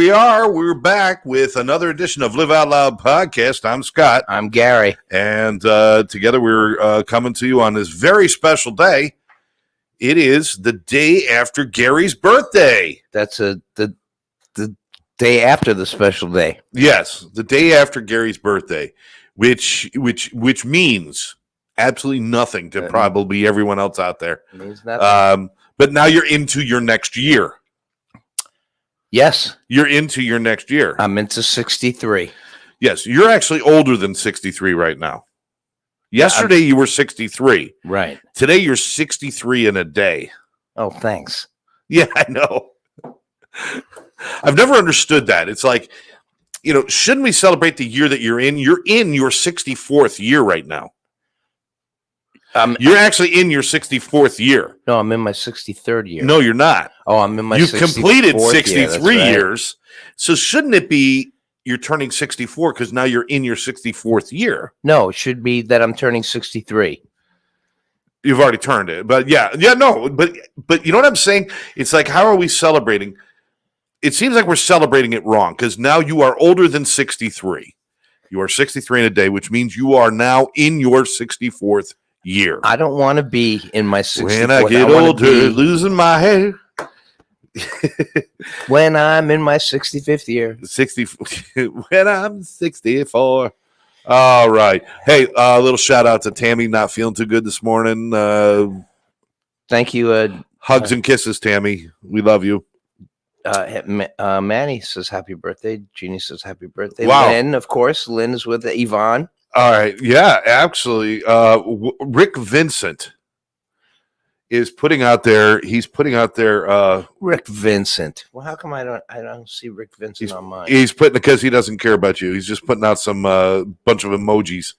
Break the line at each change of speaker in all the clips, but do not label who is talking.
we are. We're back with another edition of Live Out Loud podcast. I'm Scott.
I'm Gary.
And together we're coming to you on this very special day. It is the day after Gary's birthday.
That's the day after the special day.
Yes, the day after Gary's birthday, which means absolutely nothing to probably everyone else out there.
It means nothing.
But now you're into your next year.
Yes.
You're into your next year.
I'm into 63.
Yes, you're actually older than 63 right now. Yesterday you were 63.
Right.
Today you're 63 in a day.
Oh, thanks.
Yeah, I know. I've never understood that. It's like, shouldn't we celebrate the year that you're in? You're in your 64th year right now. You're actually in your 64th year.
No, I'm in my 63rd year.
No, you're not.
Oh, I'm in my 64th
You've completed 63
year.
years. So shouldn't it be you're turning 64 because now you're in your 64th year?
No, it should be that I'm turning 63.
You've already turned it. But no. But you know what I'm saying? It's like, how are we celebrating? It seems like we're celebrating it wrong because now you are older than 63. You are 63 in a day, which means you are now in your 64th year.
I don't want to be in my 64th.
When I get older, losing my hair.
When I'm in my 65th year.
60. When I'm 64. All right. Hey, a little shout out to Tammy, not feeling too good this morning.
Thank you.
Hugs and kisses, Tammy. We love you.
Manny says happy birthday. Jeannie says happy birthday.
Wow.
Lynn, of course. Lynn is with Yvonne.
All right. Yeah, absolutely. Rick Vincent is putting out there. He's putting out there.
Rick Vincent. Well, how come I don't see Rick Vincent on mine?
He's putting, because he doesn't care about you. He's just putting out some bunch of emojis.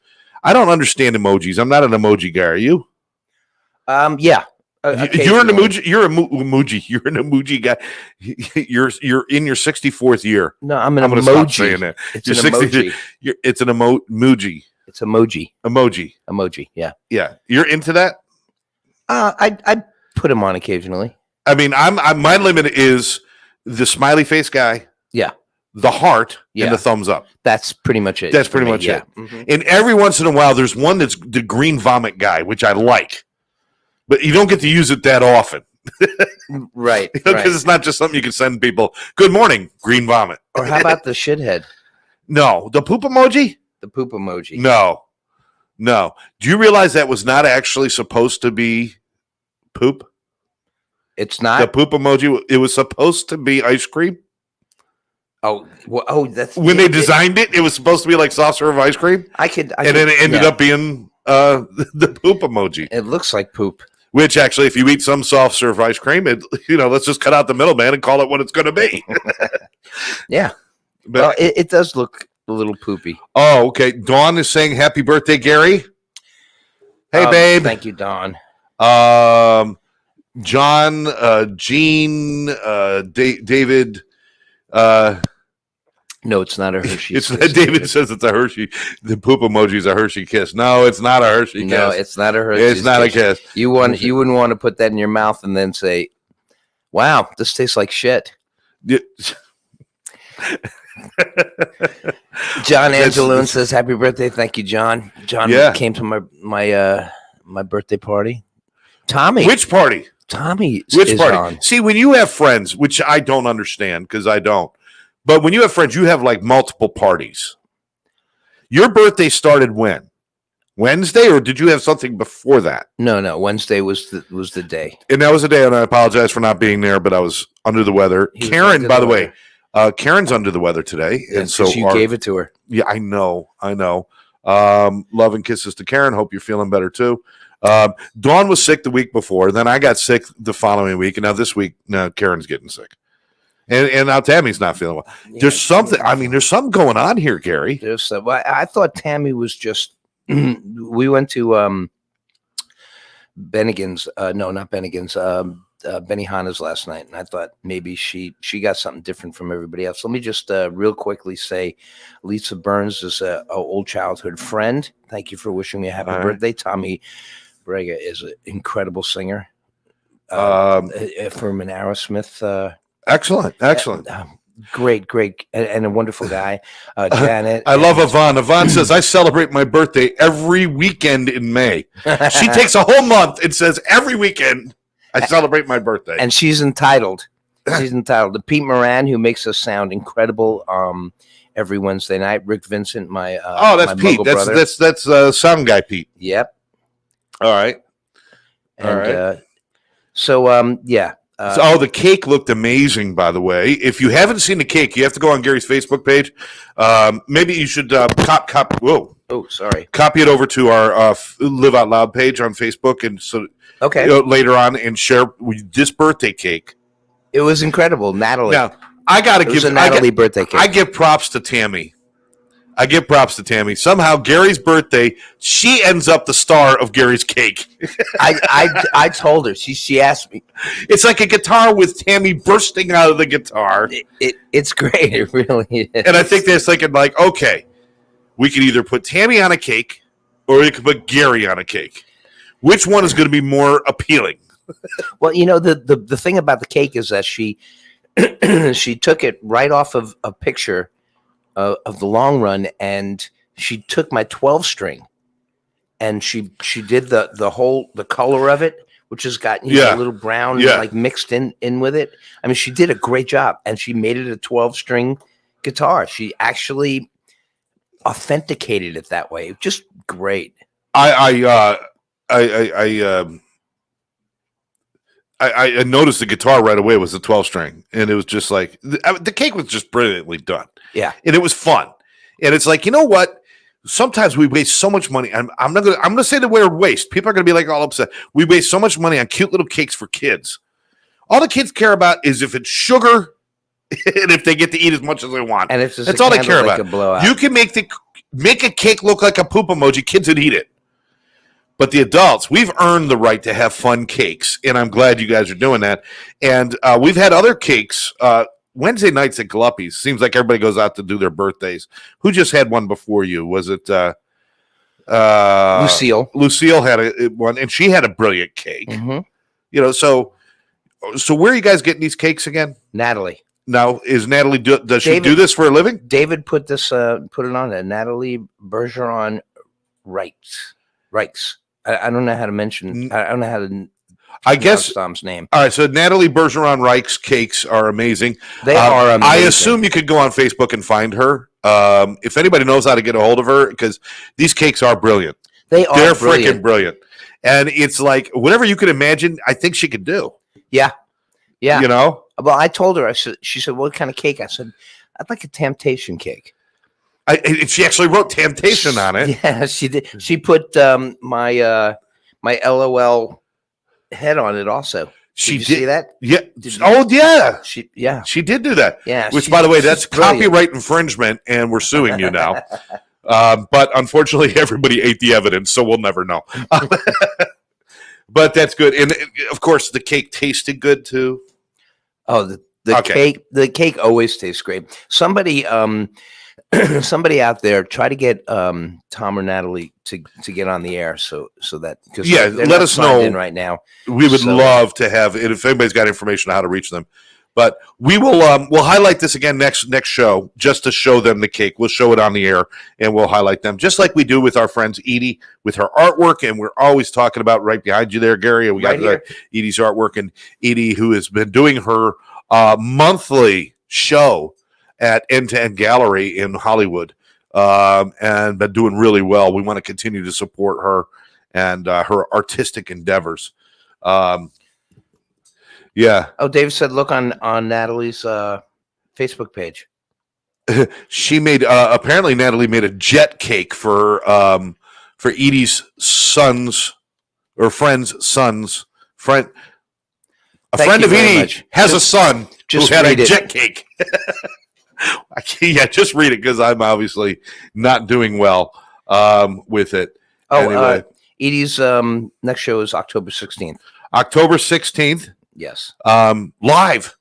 I don't understand emojis. I'm not an emoji guy. Are you?
Yeah.
You're an emoji. You're an emoji guy. You're in your 64th year.
No, I'm
gonna
emoji.
stop saying that.
It's an emoji.
It's an emoji.
It's emoji.
Emoji.
Yeah.
Yeah. You're into that?
I put him on occasionally.
I mean, my limit is the smiley face guy.
Yeah.
The heart
Yeah.
and the thumbs up.
That's pretty much it.
That's pretty much it. Mm-hmm. And every once in a while, there's one that's the green vomit guy, which I like. But you don't get to use it that often.
Right.
Because it's not just something you can send people. Good morning, green vomit.
Or how about the shithead?
No. The poop emoji?
The poop emoji.
No. Do you realize that was not actually supposed to be poop?
It's not?
The poop emoji, it was supposed to be ice cream.
That's
when they designed it was supposed to be like soft serve ice cream.
And
then it ended up being the poop emoji.
It looks like poop.
Which actually, if you eat some soft serve ice cream, let's just cut out the middleman and call it what it's going to be.
Yeah, but it does look a little poopy.
Oh, okay. Dawn is saying happy birthday, Gary. Hey, babe.
Thank you, Dawn.
John, Jean, David.
No, it's not a Hershey.
David says it's a Hershey. The poop emoji is a Hershey kiss. No, it's not a Hershey kiss.
No, it's not a Hershey.
It's not a kiss.
You wouldn't want to put that in your mouth and then say, "Wow, this tastes like shit." John Angeloon says happy birthday. Thank you, John. John came to my birthday party. Tommy.
Which party?
Tommy.
Which party? On. See, when you have friends, which I don't understand because I don't, but when you have friends, you have like multiple parties. Your birthday started when? Wednesday, or did you have something before that?
No. Wednesday was the day.
And that was the day, and I apologize for not being there, but I was under the weather. Karen, by the way, Karen's under the weather today. And so
you gave it to her.
Yeah, I know. Love and kisses to Karen. Hope you're feeling better too. Dawn was sick the week before. Then I got sick the following week. And now this week, Karen's getting sick. And now Tammy's not feeling well. Yeah, there's something. There's something going on here, Gary.
I thought Tammy was just. We went to Bennigan's. No, not Bennigan's. Benihana's last night, and I thought maybe she got something different from everybody else. Let me just real quickly say, Lisa Burns is an old childhood friend. Thank you for wishing me a happy birthday. Tommy Brega is an incredible singer from an Aerosmith.
Excellent.
great, and a wonderful guy. Janet.
I love Yvonne. Yvonne says, I celebrate my birthday every weekend in May. She takes a whole month and says, every weekend I celebrate my birthday.
And she's entitled. She's entitled. The Pete Moran, who makes us sound incredible every Wednesday night. Rick Vincent, my
that's
my
Pete.
Muggle
That's
brother.
sound guy Pete.
Yep.
All right.
And,
All right.
Yeah.
The cake looked amazing, by the way. If you haven't seen the cake, you have to go on Gary's Facebook page. Maybe you should copy it over to our Live Out Loud page on Facebook, and so
Okay.
later on, and share this birthday cake.
It was incredible, Natalie.
Now, I got to
it was
give
a Natalie birthday cake.
I give props to Tammy. Somehow, Gary's birthday, she ends up the star of Gary's cake.
I told her. She asked me.
It's like a guitar with Tammy bursting out of the guitar.
It's great. It really is.
And I think they're thinking, like, okay, we could either put Tammy on a cake or we could put Gary on a cake. Which one is going to be more appealing?
Well, the thing about the cake is that she she took it right off of a picture of the long run, and she took my 12 string, and she did the color of it, which has got a little brown like mixed in with it. I mean, she did a great job, and she made it a 12 string guitar. She actually authenticated it that way. Just great.
I noticed the guitar right away was a 12 string, and it was just like the cake was just brilliantly done.
Yeah,
and it was fun. And it's like, you know what? Sometimes we waste so much money. I'm gonna say the word waste. People are gonna be like all upset. We waste so much money on cute little cakes for kids. All the kids care about is if it's sugar and if they get to eat as much as they want.
And it's just
that's all they care
like
about. You can make a cake look like a poop emoji. Kids would eat it. But the adults, we've earned the right to have fun cakes, and I'm glad you guys are doing that. And we've had other cakes. Wednesday nights at Gluppy's. Seems like everybody goes out to do their birthdays. Who just had one before you? Was it
Lucille?
Lucille had one, and she had a brilliant cake.
Mm-hmm.
So where are you guys getting these cakes again?
Natalie.
Now, is Natalie does she do this for a living?
David put it on there. Natalie Bergeron Reichs. I don't know how to mention. I don't know how to.
I guess
Tom's name.
All right, so Natalie Bergeron Reich's cakes are amazing.
They are amazing.
I assume you could go on Facebook and find her. If anybody knows how to get a hold of her, because theyese cakes are brilliant. They're freaking brilliant. And it's like whatever you could imagine, I think she could do.
Yeah.
Well,
I told her. She said, "What kind of cake?" I said, "I'd like a temptation cake."
She actually wrote temptation on it.
Yeah, she did. She put my LOL head on it also. Did you see that?
Yeah.
Yeah.
She did do that.
Yeah.
Which, by the way, that's copyright infringement, and we're suing you now. But unfortunately, everybody ate the evidence, so we'll never know. But that's good, and of course, the cake tasted good too.
Oh, the cake always tastes great. Somebody somebody out there try to get Tom or Natalie to get on the air so that because
let us know
right now.
We would love to have it if anybody's got information on how to reach them. But we will we'll highlight this again next show just to show them the cake. We'll show it on the air and we'll highlight them just like we do with our friends Edie with her artwork, and we're always talking about right behind you there, Gary. We got Edie's artwork, and Edie, who has been doing her monthly show at End to End Gallery in Hollywood, and been doing really well. We want to continue to support her and her artistic endeavors. Yeah.
Oh, Dave said, look on Natalie's Facebook page.
She made apparently Natalie made a jet cake for Edie's son's or friend's son's friend. A friend of Edie has a son who had a jet cake. Just read it because I'm obviously not doing well with it. Anyway.
Edie's next show is October 16th.
October 16th.
Yes.
Live.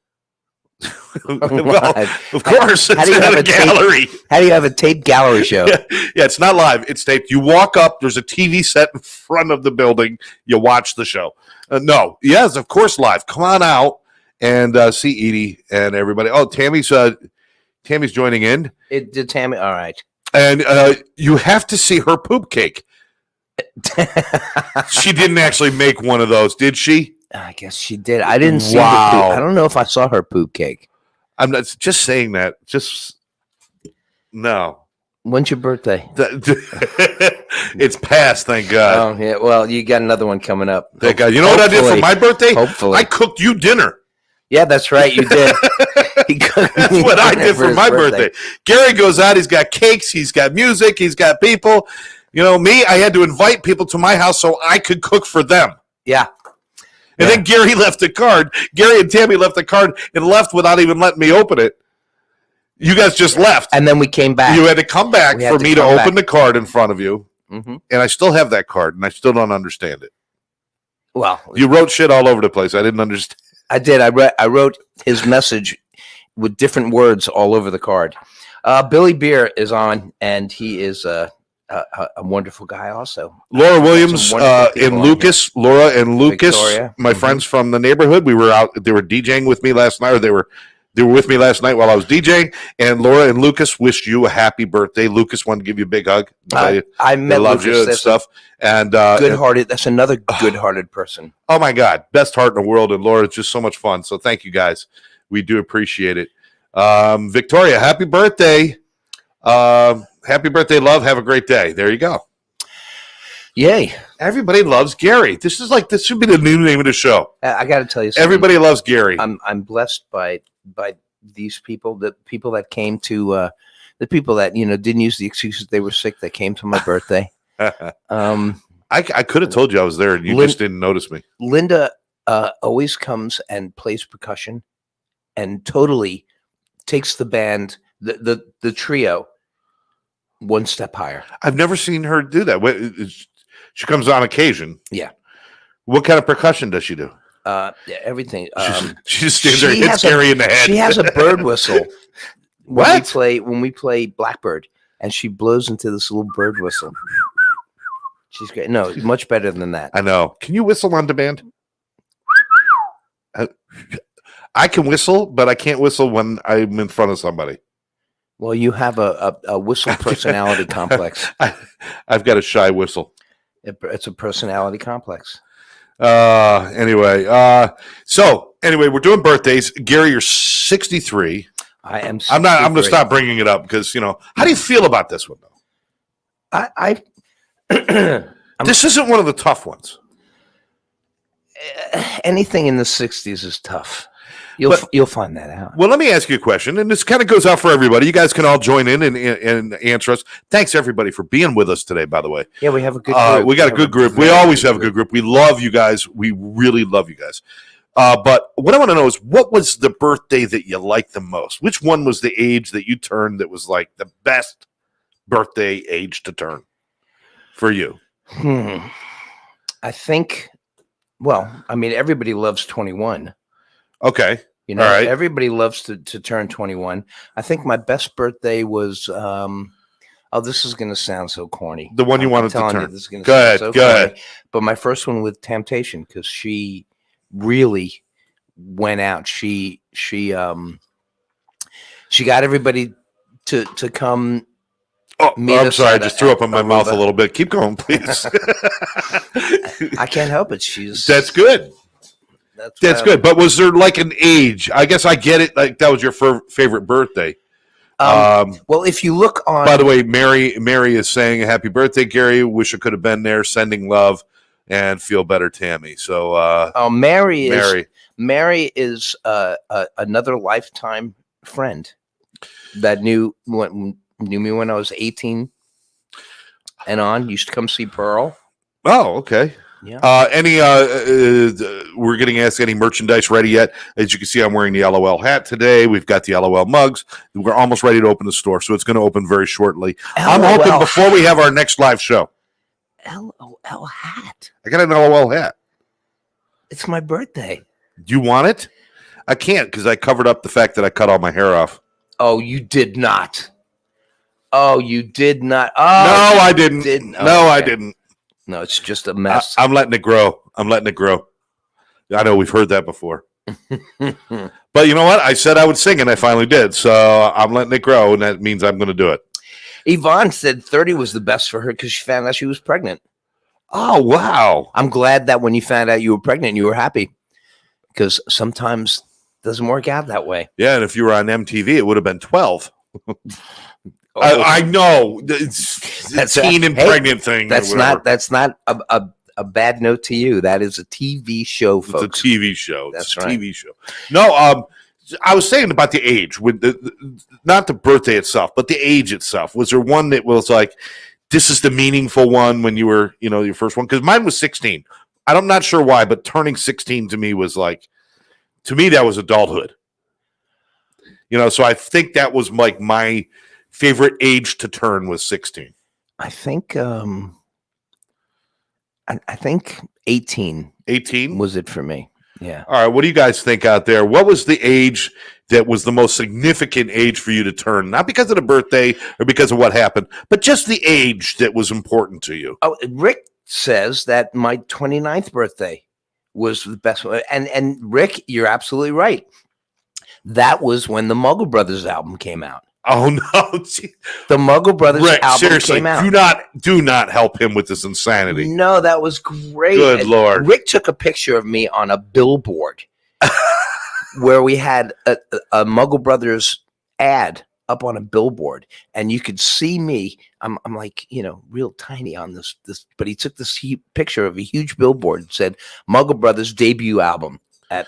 Well, of course, it's in a gallery.
How do you have a taped gallery show?
Yeah, it's not live. It's taped. You walk up. There's a TV set in front of the building. You watch the show. No. Yes, of course, live. Come on out and see Edie and everybody. Oh, Tammy's joining in,
It did Tammy. All right.
and you have to see her poop cake. She didn't actually make one of those, did she?
I guess she did. I didn't see
Wow.
the poop. I don't know if I saw her poop cake.
I'm not just saying that. Just no.
When's your birthday?
It's past, thank God.
Oh, yeah. Well, you got another one coming up.
Thank God. You know what I did for
Hopefully.
my birthday?
Hopefully.
I cooked you dinner.
Yeah, that's right. You did.
That's what I did for
his
my birthday. Gary goes out. He's got cakes. He's got music. He's got people. You know, me, I had to invite people to my house so I could cook for them.
Yeah.
And then Gary left a card. Gary and Tammy left a card and left without even letting me open it. You guys just left.
And then we came back.
You had to come back
We had
for
to
me to
come
open
back.
the card in front of you.
Mhm.
And I still have that card, and I still don't understand it.
Well,
You wrote shit all over the place. I didn't understand.
I did. I wrote his message with different words all over the card. Billy Beer is on, and he is a wonderful guy also.
Laura Williams
Some wonderful people
and
on
Lucas, Laura and Lucas,
Victoria.
my
Mhm.
friends from the neighborhood. We were out. They were DJing with me last night, or they were with me last night while I was DJing. And Laura and Lucas wished you a happy birthday. Lucas wanted to give you a big hug.
I
They
met
loved you
Lucas.
and
That's
stuff. And
good-hearted. That's another good-hearted person.
oh my God, best heart in the world. And Laura, it's just so much fun. So thank you guys. We do appreciate it. Victoria, happy birthday. Happy birthday, love. Have a great day. There you go.
Yay!
Everybody loves Gary. This should be the new name of the show.
I got to tell you something.
Everybody loves Gary.
I'm blessed by these people. The people that came to the people that didn't use the excuses they were sick that came to my birthday.
I could have told you I was there and you just didn't notice me.
Linda always comes and plays percussion and totally takes the band, the trio, one step higher.
I've never seen her do that. She comes on occasion.
Yeah.
What kind of percussion does she do?
Yeah, everything.
She just stands there and
she
hits
has a-
Gary in the head.
She has a bird whistle.
What?
When we play Blackbird, and she blows into this little bird whistle. She's great. No, much better than that.
I know. Can you whistle on demand? I can whistle, but I can't whistle when I'm in front of somebody.
Well, you have a whistle personality complex.
I've got a shy whistle.
It's a personality complex.
Anyway, we're doing birthdays. Gary, you're 63.
I am.
I'm going to
63.
stop bringing it up because, how do you feel about this one, though?
I
This isn't one of the tough ones.
anything in the 60s is tough. You'll find that out.
Well, let me ask you a question, and this kind of goes out for everybody. You guys can all join in and answer us. Thanks, everybody, for being with us today, by the way.
Yeah, we have a good group.
We got a good group. We always have a good group. We love you guys. We really love you guys. But what I want to know is, what was the birthday that you liked the most? Which one was the age that you turned that was like the best birthday age to turn for you?
I think, everybody loves 21.
Okay.
All
right.
Everybody loves to turn 21. I think my best birthday was, this is going to sound so corny.
The one you
I'm
wanted to
telling
turn.
you, this is going to
Go
sound
ahead,
so
go ahead.
corny. But my first one with Temptation, because she really went out. She got everybody to come.
Oh,
Meet
I'm
us
sorry. I
at
just threw up in my mouth a
Aruba.
little bit. Keep going, please.
I can't help it. She's
That's good. That's good. But was there like an age? I guess I get it. Like that was your favorite birthday.
Well, if you look on,
By the way, Mary is saying happy birthday, Gary. Wish I could have been there. Sending love and feel better, Tammy. So
Mary is another lifetime friend that knew me when I was 18 and on. Used to come see Pearl.
Oh, okay.
Yeah.
We're getting asked any merchandise ready yet? As you can see, I'm wearing the LOL hat today. We've got the LOL mugs. We're almost ready to open the store, so it's going to open very shortly. I'm hoping
LOL
before we have our next live show.
LOL hat.
I got an LOL hat.
It's my birthday.
Do you want it? I can't because I covered up the fact that I cut all my hair off.
Oh, you did not. Oh, you did not.
No,
Oh,
I didn't.
didn't.
No,
Oh,
I
okay.
didn't.
No, it's just a mess.
I'm letting it grow. I know we've heard that before. But you know what? I said I would sing, and I finally did. So I'm letting it grow, and that means I'm going to do it.
Yvonne said 30 was the best for her because she found out she was pregnant.
Oh, wow.
I'm glad that when you found out you were pregnant, you were happy, because sometimes it doesn't work out that way.
Yeah, and if you were on MTV, it would have been 12. I know. It's
That's
a teen and
hey,
pregnant thing.
That's
or whatever.
that's not a bad note to you. That is a TV show, folks.
It's a TV show.
That's
It's a
right.
TV show. No, I was saying about the age, with not the birthday itself, but the age itself. Was there one that was like, this is the meaningful one when you were, your first one? Because mine was 16. I'm not sure why, but turning 16 to me was like, to me, that was adulthood. So I think that was like my favorite age to turn was 16.
I think I think 18
18
was it for me. Yeah.
All right. What do you guys think out there? What was the age that was the most significant age for you to turn? Not because of the birthday or because of what happened, but just the age that was important to you.
Oh, Rick says that my 29th birthday was the best one. And Rick, you're absolutely right. That was when the Muggle Brothers album came out.
Oh no!
The Muggle Brothers
Rick,
album
seriously,
came out.
do not help him with this insanity.
No, that was great.
Good
And
Lord.
Rick took a picture of me on a billboard where we had a Muggle Brothers ad up on a billboard, and you could see me. I'm like, real tiny on this, but he took this picture of a huge billboard and said Muggle Brothers debut album at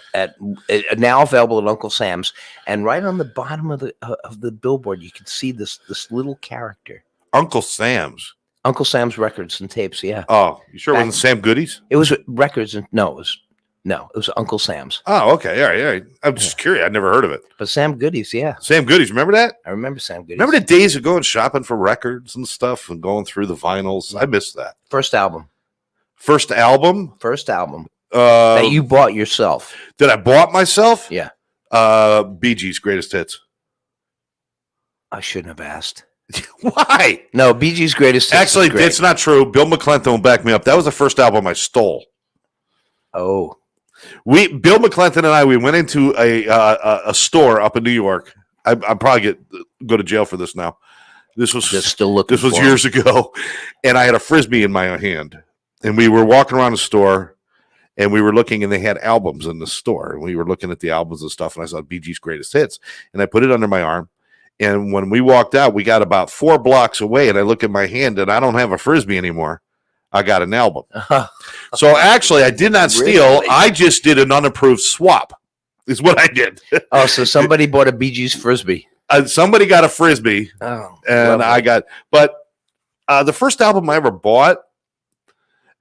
now available at Uncle Sam's, and right on the bottom of the billboard you could see this little character.
Uncle Sam's.
Uncle Sam's Records and Tapes. Yeah.
Oh, you sure it wasn't Sam Goodies?
It was records, and it was Uncle Sam's.
Oh, okay. All right. I'm just curious. I'd never heard of it.
But Sam Goodies, yeah.
Sam Goodies. Remember that?
I remember Sam Goodies.
Remember the days of going shopping for records and stuff and going through the vinyls? I missed that.
First album
First album
that you bought yourself.
that I bought myself?
Yeah.
Bee Gees' Greatest Hits.
I shouldn't have asked.
Why?
No, Bee Gees' Greatest Hits.
Actually,
is great.
it's not true. Bill McClinton will back me up. That was the first album I stole.
Oh.
Bill McClinton and I, we went into a store up in New York. I'm probably go to jail for this now. This was
Just still looking.
This was
for
years ago, and I had a Frisbee in my hand, and we were walking around the store, and we were looking, and they had albums in the store, and we were looking at the albums and stuff, and I saw Bee Gees' Greatest Hits, and I put it under my arm, and when we walked out, we got about 4 blocks away, and I look at my hand, and I don't have a Frisbee anymore. I got an album. So actually, I did not steal.
Really?
I just did an unapproved swap, is what I did.
Oh, so somebody bought a Bee Gees Frisbee.
Somebody got a Frisbee.
Oh,
And I got, but the first album I ever bought,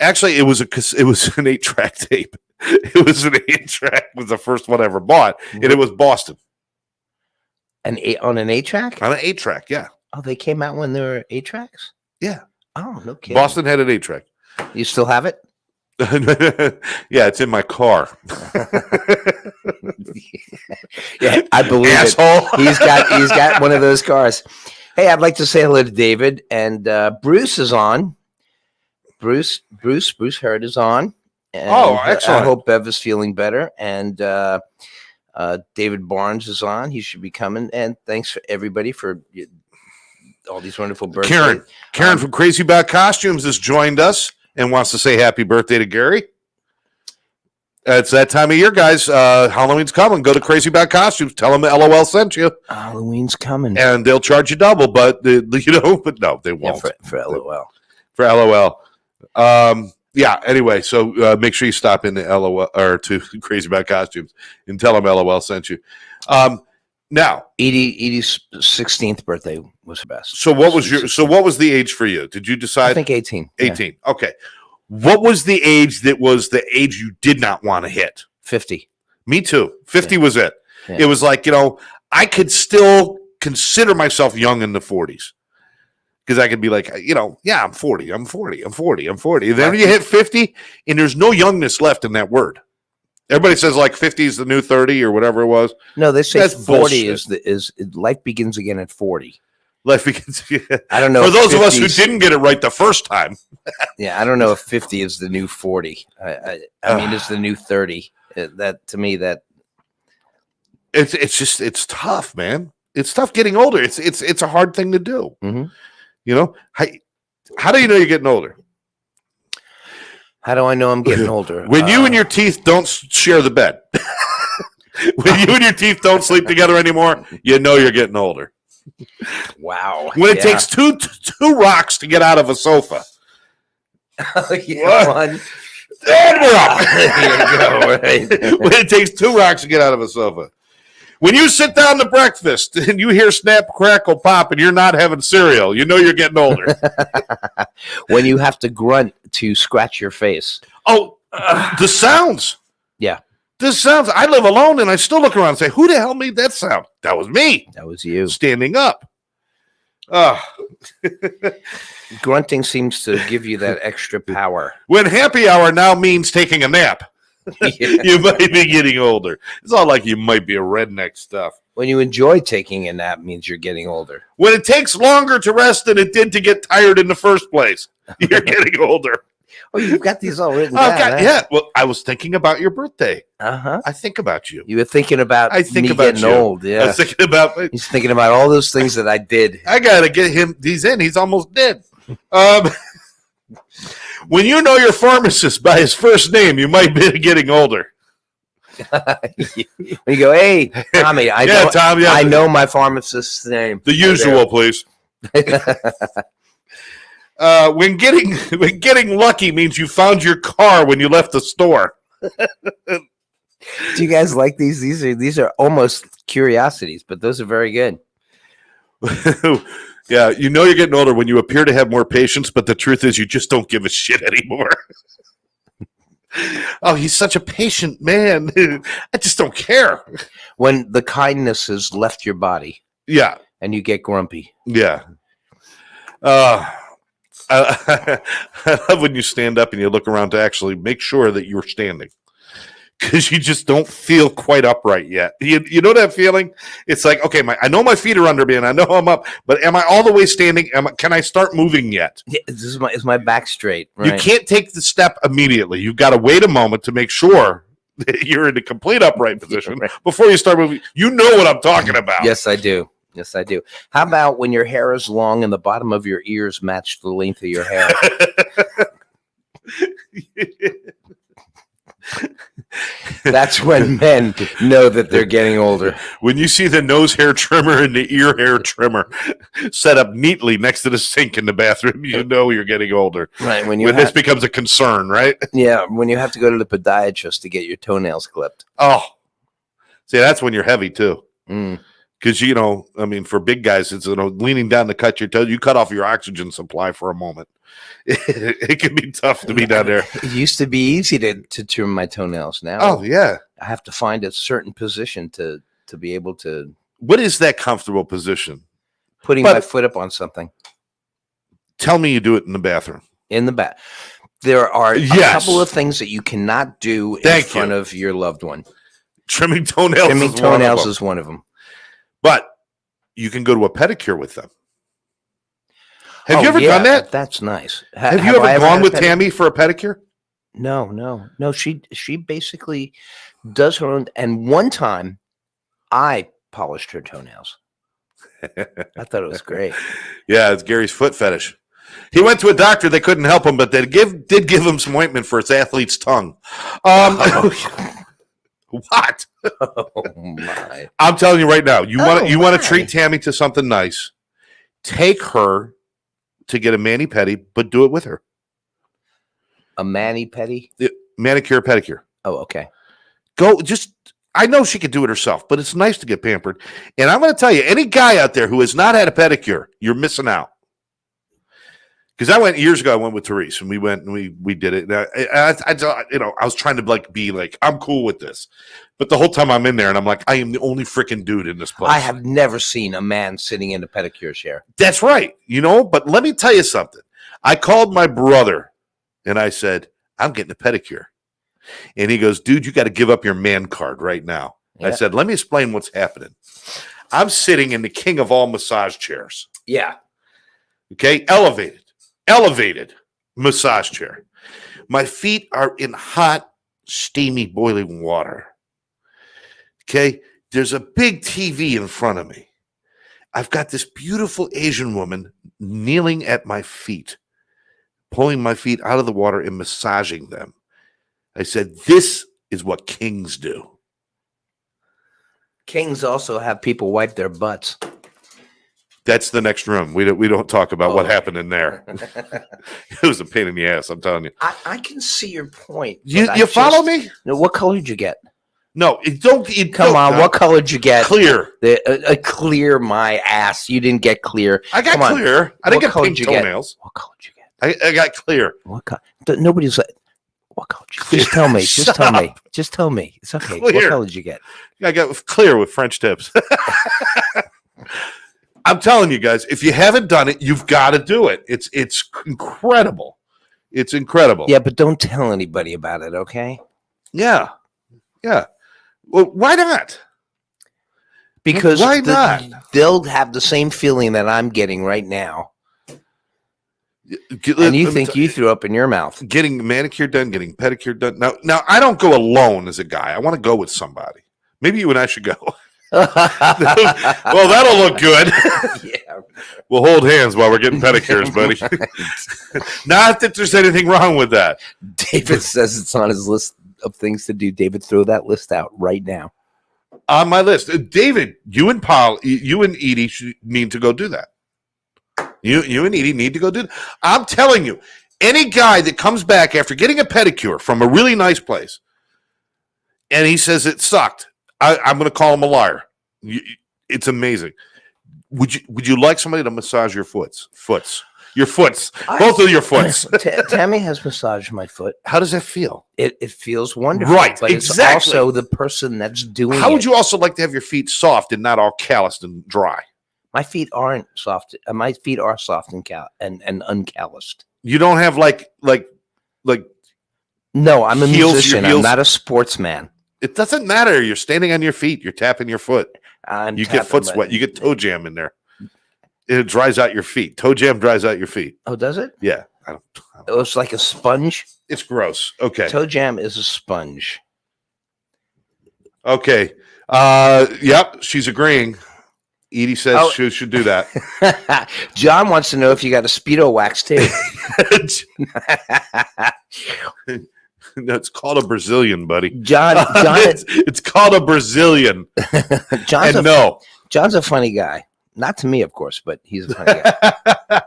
actually, it was an 8-track tape. It was an 8-track. Was the first one I ever bought, and it was Boston
on an 8-track.
on an 8-track. Yeah,
Oh, they came out when there were 8-tracks.
yeah.
Oh, no kidding.
Boston had an 8-track.
You still have it?
Yeah, it's in my car.
Yeah, I believe
Asshole.
it. He's got one of those cars. Hey, I'd like to say hello to David, and Bruce is on. Bruce Hurd is on. And
Oh, excellent.
I hope Bev is feeling better. And David Barnes is on. He should be coming. And thanks for everybody for all these wonderful birthdays.
Karen from Crazy About Costumes has joined us and wants to say happy birthday to Gary. It's that time of year, guys. Halloween's coming. Go to Crazy About Costumes. Tell them LOL sent you,
Halloween's coming.
and they'll charge you double. But but no, they
Yeah,
won't
for LOL.
for LOL. Yeah. Anyway, so make sure you stop in to LOL or to Crazy About Costumes and tell them LOL sent you. Now,
Edie's 16th birthday was her best.
so what was the age for you? Did you decide?
I think 18. Yeah.
18. Okay. What was the age that was the age you did not want to hit?
50.
Me too. 50 was it.
Yeah.
It was like, I could still consider myself young in the 40s. Because I could be like, yeah, I'm 40. I'm 40. I'm 40. I'm 40. And then when you hit 50, and there's no youngness left in that word. Everybody says like 50 is the new 30 or whatever it was.
No, they say
That's
40
bullshit.
is life begins again at 40.
Life begins.
I don't know.
For
if
those of us who
50 's
didn't get it right the first time.
Yeah, I don't know if 50 is the new 40. I mean, it's the new 30. That to me, that
it's tough, man. It's tough getting older. It's a hard thing to do.
Mhm.
You know, how do you know you're getting older?
How do I know I'm getting older?
When you and your teeth don't share the bed. When you and your teeth don't sleep together anymore, you know you're getting older.
Wow.
When it takes two rocks to get out of a sofa.
Yeah, one.
And we're up.
There you go, right.
When it takes two rocks to get out of a sofa. When you sit down to breakfast and you hear snap, crackle, pop, and you're not having cereal, you know you're getting older.
When you have to grunt to scratch your face.
Oh, the sounds.
Yeah.
The sounds. I live alone and I still look around and say, who the hell made that sound? That was me.
That was you.
Standing up. Oh.
Grunting seems to give you that extra power.
When happy hour now means taking a nap.
Yeah.
You might be getting older. It's all like you might be a redneck stuff.
When you enjoy taking a nap means you're getting older.
When it takes longer to rest than it did to get tired in the first place, you're getting older.
Oh, you've got these all written
Oh,
down.
God,
Huh?
yeah. Well, I was thinking about your birthday.
Uh-huh.
I think about you.
You were thinking about
I think
me
about
getting
you.
old.
I
Yeah.
was thinking about.
He's thinking about all those things that I did.
I gotta get him. He's in. He's almost dead. When you know your pharmacist by his first name, you might be getting older.
When you go, hey, Tommy,
Tom. Yeah,
I know my pharmacist's name.
the usual, please. When getting lucky means you found your car when you left the store.
Do you guys like these? These are almost curiosities, but those are very good.
Yeah, you know you're getting older when you appear to have more patience, but the truth is you just don't give a shit anymore. Oh, he's such a patient man. I just don't care.
When the kindness has left your body
Yeah,
and you get grumpy.
yeah. I love when you stand up and you look around to actually make sure that you're standing. Because you just don't feel quite upright yet. You know that feeling? It's like, okay, I know my feet are under me and I know I'm up, but am I all the way standing? Can I start moving yet?
Yeah, is my back straight? Right?
You can't take the step immediately. You've got to wait a moment to make sure that you're in a complete upright position
Right.
before you start moving. You know what I'm talking about.
Yes, I do. Yes, I do. How about when your hair is long and the bottom of your ears match the length of your hair? That's when men know that they're getting older.
When you see the nose hair trimmer and the ear hair trimmer set up neatly next to the sink in the bathroom, you know you're getting older.
Right. When
This becomes a concern, right?
when you have to go to the podiatrist to get your toenails clipped.
Oh, see, that's when you're heavy too.
Mm.
Because, I mean, for big guys, it's, leaning down to cut your toes. You cut off your oxygen supply for a moment. It can be tough to be down there.
It used to be easy to trim my toenails. Now,
Oh, yeah.
I have to find a certain position to be able to
What is that comfortable position?
putting my foot up on something
Tell me you do it in the bathroom.
in the back. There are a
Yes.
couple of things that you cannot do in
Thank
front
you.
of your loved one.
Trimming toenails.
Trimming
is one of
toenails
them.
is one of them.
But you can go to a pedicure with them. Have you ever
yeah,
done that?
That's nice.
Have you
I
ever gone
had a
with Tammy for a pedicure?
No. She basically does her own. And one time, I polished her toenails. I thought it was great.
Yeah, it's Gary's foot fetish. He went to a doctor. They couldn't help him, but they did give him some ointment for his athlete's tongue. What?
Oh my!
I'm telling you right now. You want
Oh,
to
my.
treat Tammy to something nice. Take her to get a mani pedi, but do it with her.
A mani pedi?
Manicure, pedicure.
Oh, okay.
Go just. I know she could do it herself, but it's nice to get pampered. And I'm going to tell you, any guy out there who has not had a pedicure, you're missing out. Because I went years ago. I went with Therese, and we went and we did it. And I was trying to be like, I'm cool with this, but the whole time I'm in there, and I'm like, I am the only freaking dude in this place.
I have never seen a man sitting in a pedicure chair.
That's right. But let me tell you something. I called my brother, and I said, I'm getting a pedicure, and he goes, dude, you got to give up your man card right now.
Yeah.
I said, let me explain what's happening. I'm sitting in the king of all massage chairs.
Yeah.
Okay, elevated massage chair. My feet are in hot, steamy, boiling water. Okay, there's a big TV in front of me. I've got this beautiful Asian woman kneeling at my feet, pulling my feet out of the water and massaging them. I said, this is what kings do.
Kings also have people wipe their butts.
That's the next room. We don't talk about what
Oh.
happened in there. It was a pain in the ass, I'm telling you.
I can see your point.
You
but I
follow
just-
me?
No, what color did you get?
No, don't.
Come on, what color did you get?
Clear.
Clear my ass. You didn't get clear.
I got
Come on.
clear. I didn't
What
get
color
pink
did you get?
toenails.
What color did you get?
I got clear.
What color? Nobody's like, what color did you get? Just tell me. Just
Shut
tell me.
up.
Just tell me. It's okay.
Clear.
What color did you get?
I got clear with French tips. I'm telling you guys, if you haven't done it, you've got to do it. It's incredible. It's incredible.
Yeah, but don't tell anybody about it, okay?
Yeah. Yeah. Well, why not?
Because
Why not?
they'll have the same feeling that I'm getting right now.
Get-
And you
let me
think
tell-
you threw up in your mouth.
getting manicure done, getting pedicure done. Now I don't go alone as a guy. I want to go with somebody. Maybe you and I should go. Well, that'll look good.
Yeah.
We'll hold hands while we're getting pedicures, buddy. Not that there's anything wrong with that.
David says it's on his list of things to do. David, throw that list out right now.
On my list, David, you and Edie need to go do that. You and Edie need to go do that. I'm telling you, any guy that comes back after getting a pedicure from a really nice place, and he says it sucked, I'm going to call him a liar. It's amazing. Would you like somebody to massage your foots? Your foots. Both of your foots.
Tammy has massaged my foot.
How does that feel?
It feels wonderful.
Right,
But
exactly.
it's also the person that's doing
How would
it.
you also like to have your feet soft and not all calloused and dry?
My feet aren't soft. My feet are soft and and uncalloused.
You don't have like
No, I'm a
Heels, your
musician. I'm
heels-
not a sportsman.
it doesn't matter. You're standing on your feet. You're tapping your foot.
I'm
You get
tapping
foot
my-
sweat. You get toe jam in there. It dries out your feet. Toe jam dries out your feet.
Oh, does it?
Yeah.
It was like a sponge.
It's gross. Okay.
Toe jam is a sponge.
Okay. Yep. She's agreeing. Edie says
Oh.
she should do that.
John wants to know if you got a Speedo wax too.
No, it's called a Brazilian, buddy.
John,
it's called a Brazilian.
John's
And
a,
no.
John's a funny guy. Not to me, of course, but he's a funny guy.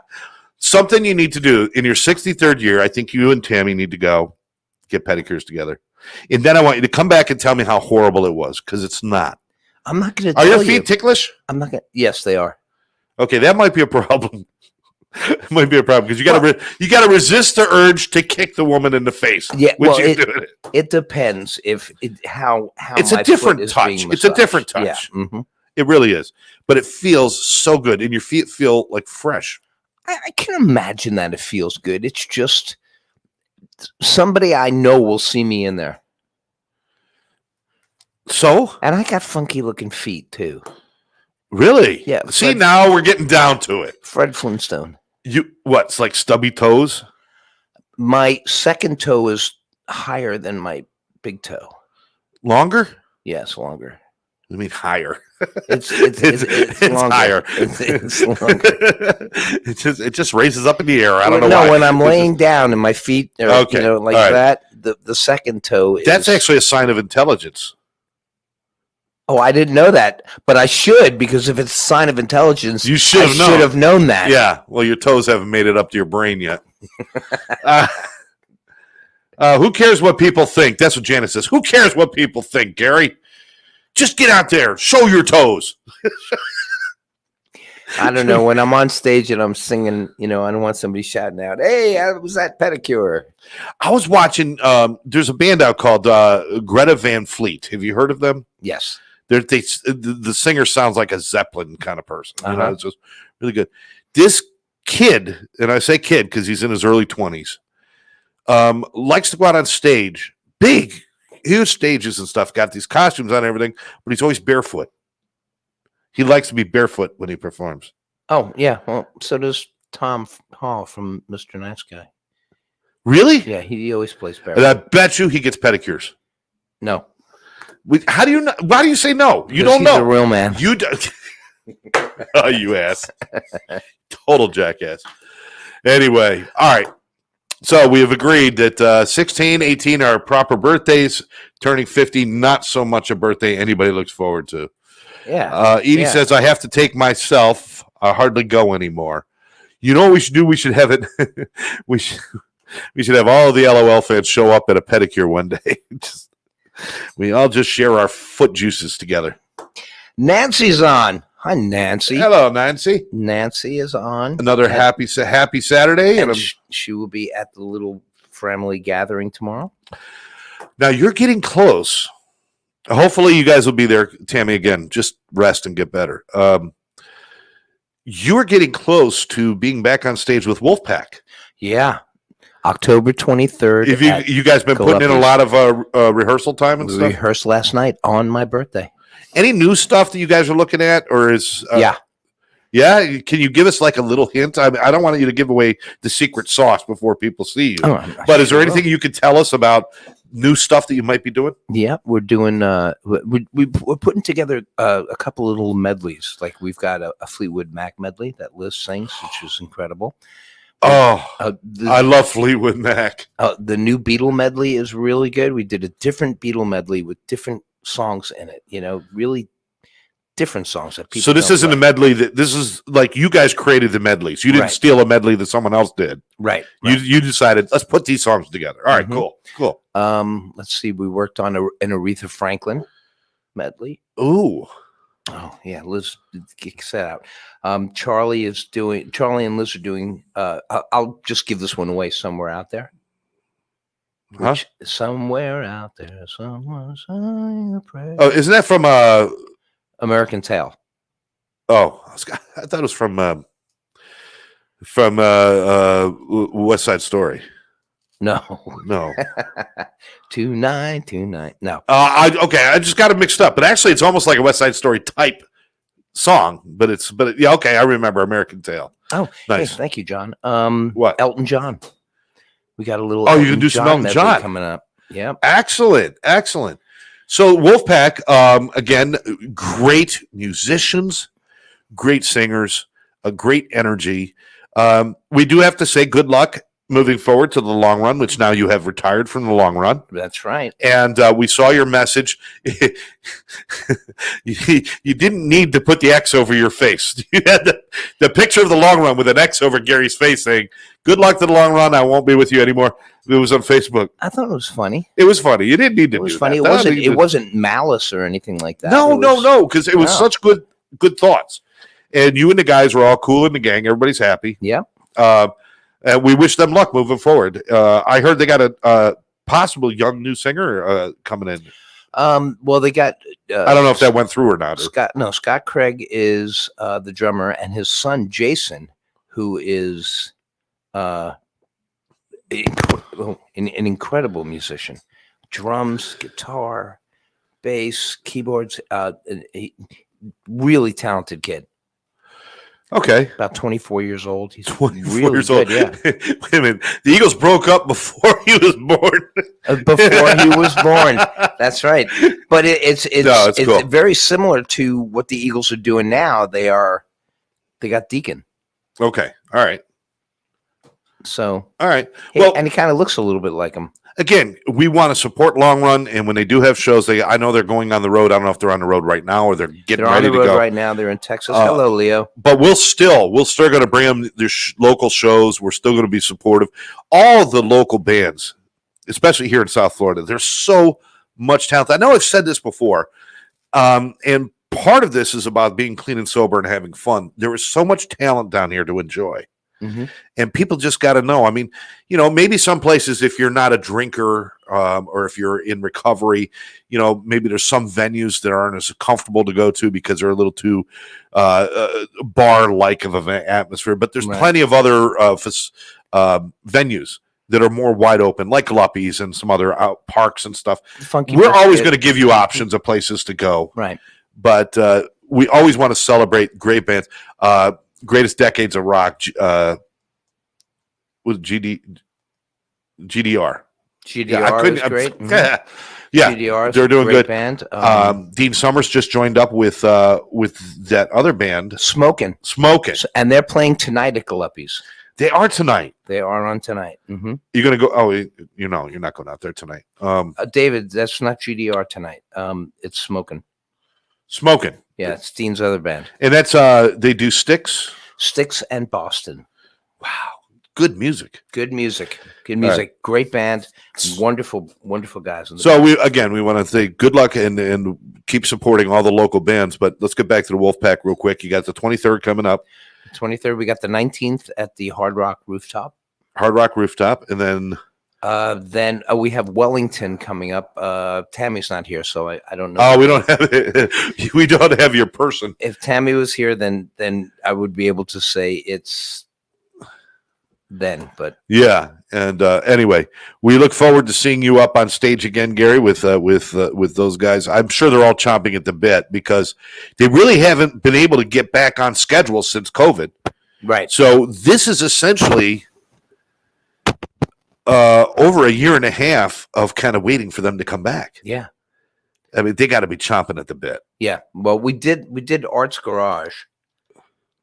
Something you need to do in your 63rd year, I think you and Tammy need to go get pedicures together. And then I want you to come back and tell me how horrible it was, because it's not.
I'm not going to
Are
tell
your feet
you.
ticklish?
I'm not going to. Yes, they are.
Okay, that might be a problem. It might be a problem because you got to resist the urge to kick the woman in the face.
Yeah,
when
well,
she's
it-
doing it.
It depends how
It's
my
a different
foot is
touch.
being
It's a
massaged.
different touch.
Yeah. Mhm.
It really is, but it feels so good, and your feet feel like fresh.
I can imagine that it feels good. It's just somebody I know will see me in there.
So
And I got funky looking feet too.
really,
Yeah,
See,
Fred-
now we're getting down to it.
Fred Flintstone.
You what's like stubby toes?
My second toe is higher than my big toe.
Longer?
Yes, longer.
I mean higher.
It's
It's
longer.
higher.
It's longer.
it just raises up in the air. I don't know
no,
why.
when I'm laying down and my feet are
Okay,
like
all right.
that, the second toe is
That's actually a sign of intelligence.
Oh, I didn't know that, but I should, because if it's a sign of intelligence,
You should
I
have known.
should have known that.
Yeah. Well, your toes haven't made it up to your brain yet. Who cares what people think? That's what Janet says. Who cares what people think, Gary? Just get out there, show your toes.
I don't know. When I'm on stage and I'm singing, I don't want somebody shouting out, "Hey, how was that pedicure?"
I was watching. There's a band out called Greta Van Fleet. Have you heard of them?
Yes.
The singer sounds like a Zeppelin kind of person.
Uh-huh.
It's just really good. This kid, and I say kid because he's in his early 20s, likes to go out on stage, big, huge stages and stuff, got these costumes on and everything, but he's always barefoot. He likes to be barefoot when he performs.
Oh, yeah. Well, so does Tom Hall from Mr. Nice Guy.
Really?
Yeah, he always plays
And
barefoot.
I bet you he gets pedicures.
No.
How do you know? Why do you say no? You
Because
don't
he's
know.
a real man.
You do. Oh, you ass. Total jackass. Anyway, all right. So we have agreed that 16, 18 are proper birthdays. Turning 50, not so much a birthday anybody looks forward to.
Yeah.
Edie says, I have to take myself. I hardly go anymore. You know what we should do? We should have it. we should have all of the LOL fans show up at a pedicure one day. We all just share our foot juices together.
Nancy's on. Hi, Nancy.
Hello, Nancy.
Nancy is on.
Another happy Saturday.
And she will be at the little family gathering tomorrow.
Now you're getting close. Hopefully you guys will be there, Tammy, again. Just rest and get better. You're getting close to being back on stage with Wolfpack.
Yeah. October 23rd.
Have you guys been putting in a lot of rehearsal time and
we
stuff?
rehearsed last night on my birthday.
Any new stuff that you guys are looking at, or is
Yeah.
Can you give us like a little hint? I don't want you to give away the secret sauce before people see you. But is there anything you could tell us about new stuff that you might be doing?
Yeah, we're doing. We're putting together a couple of little medleys. Like we've got a Fleetwood Mac medley that Liz sings, which is incredible.
Oh, I love Fleetwood Mac.
The new Beatle medley is really good. We did a different Beatle medley with different songs in it. Really different songs that people.
So this isn't a medley. This is like you guys created the medleys. You didn't steal a medley that someone else did.
Right.
You decided let's put these songs together. All right, cool.
Let's see. We worked on an Aretha Franklin medley.
Ooh.
Oh yeah, Liz kicks that out. Charlie and Liz are doing. I'll just give this one away. Somewhere out there.
Huh?
Somewhere out there, someone sang a prayer.
Oh, isn't that from
American Tail?
Oh, I thought it was from West Side Story.
No. Tonight. No.
I just got it mixed up. But actually, it's almost like a West Side Story type song. But yeah, okay. I remember American Tail.
Oh,
nice.
Hey, thank you, John.
What?
Elton John. We got a little.
Oh, you can do some Elton John
coming up. Yeah.
Excellent. So Wolfpack, again, great musicians, great singers, a great energy. We do have to say good luck moving forward to the long run, which now you have retired from the long run.
That's right.
And we saw your message. You didn't need to put the X over your face. You had the picture of the long run with an X over Gary's face saying, good luck to the long run. I won't be with you anymore. It was on Facebook.
I thought it was funny.
It was funny. You didn't need to do that.
It was funny. It wasn't malice or anything like that.
No, because it was such good thoughts. And you and the guys were all cool in the gang. Everybody's happy.
Yeah.
And we wish them luck moving forward. I heard they got a possible young new singer coming in.
Well, they got.
I don't know if that went through or not.
Scott Craig is the drummer, and his son Jason, who is an incredible musician, drums, guitar, bass, keyboards. A really talented kid.
Okay.
About 24 years old. He's
24
really
years
good,
old.
yeah.
Wait a minute. The Eagles broke up before he was born.
Before he was born. That's right. But it's
cool.
very similar to what the Eagles are doing now. They got Deacon.
Okay. All right.
So.
All right.
Well, and he kind of looks a little bit like him.
Again, we want to support Long Run, and when they do have shows, I know they're going on the road. I don't know if they're on the road right now or they're getting ready to go.
They're on the road right now. They're in Texas. Hello, Leo.
But we're still going to bring them their local shows. We're still going to be supportive. All the local bands, especially here in South Florida, there's so much talent. I know I've said this before, and part of this is about being clean and sober and having fun. There is so much talent down here to enjoy. Mm-hmm. And people just got to know. I mean, maybe some places, if you're not a drinker or if you're in recovery, maybe there's some venues that aren't as comfortable to go to because they're a little too bar-like of an atmosphere. But there's plenty of other venues that are more wide open, like Luppy's and some other parks and stuff. We're always going to give you options of places to go.
Right.
But we always want to celebrate great bands. Greatest Decades of Rock with GDR.
GDR is great.
Yeah. Yeah,
GDR.
they're doing
great
good.
Band.
Dean Summers just joined up with that other band,
Smoking.
Smoking.
And they're playing tonight at Gillespie's.
They are tonight.
They are on tonight. Mm-hmm.
You're gonna go? Oh, you're not going out there tonight.
David, that's not GDR tonight. It's Smoking.
Smoking.
Yeah, it's Dean's other band.
And that's they do Styx.
Styx and Boston.
Wow, good music.
Good music. Good music. Great band. Wonderful, wonderful guys. In the
So
band.
we want to say good luck and keep supporting all the local bands. But let's get back to the Wolfpack real quick. You got the 23rd coming up,
23rd. We got the 19th at the Hard Rock Rooftop.
Hard Rock Rooftop, and then
Then we have Wellington coming up. Tammy's not here, so I don't know.
oh, we don't have your person.
If Tammy was here, then I would be able to say it's then. But
Yeah, and anyway, we look forward to seeing you up on stage again, Gary, with those guys. I'm sure they're all chomping at the bit because they really haven't been able to get back on schedule since COVID.
right,
So this is essentially over a year and a half of kind of waiting for them to come back.
yeah,
I mean, they got to be chomping at the bit.
yeah. Well, we did Arts Garage,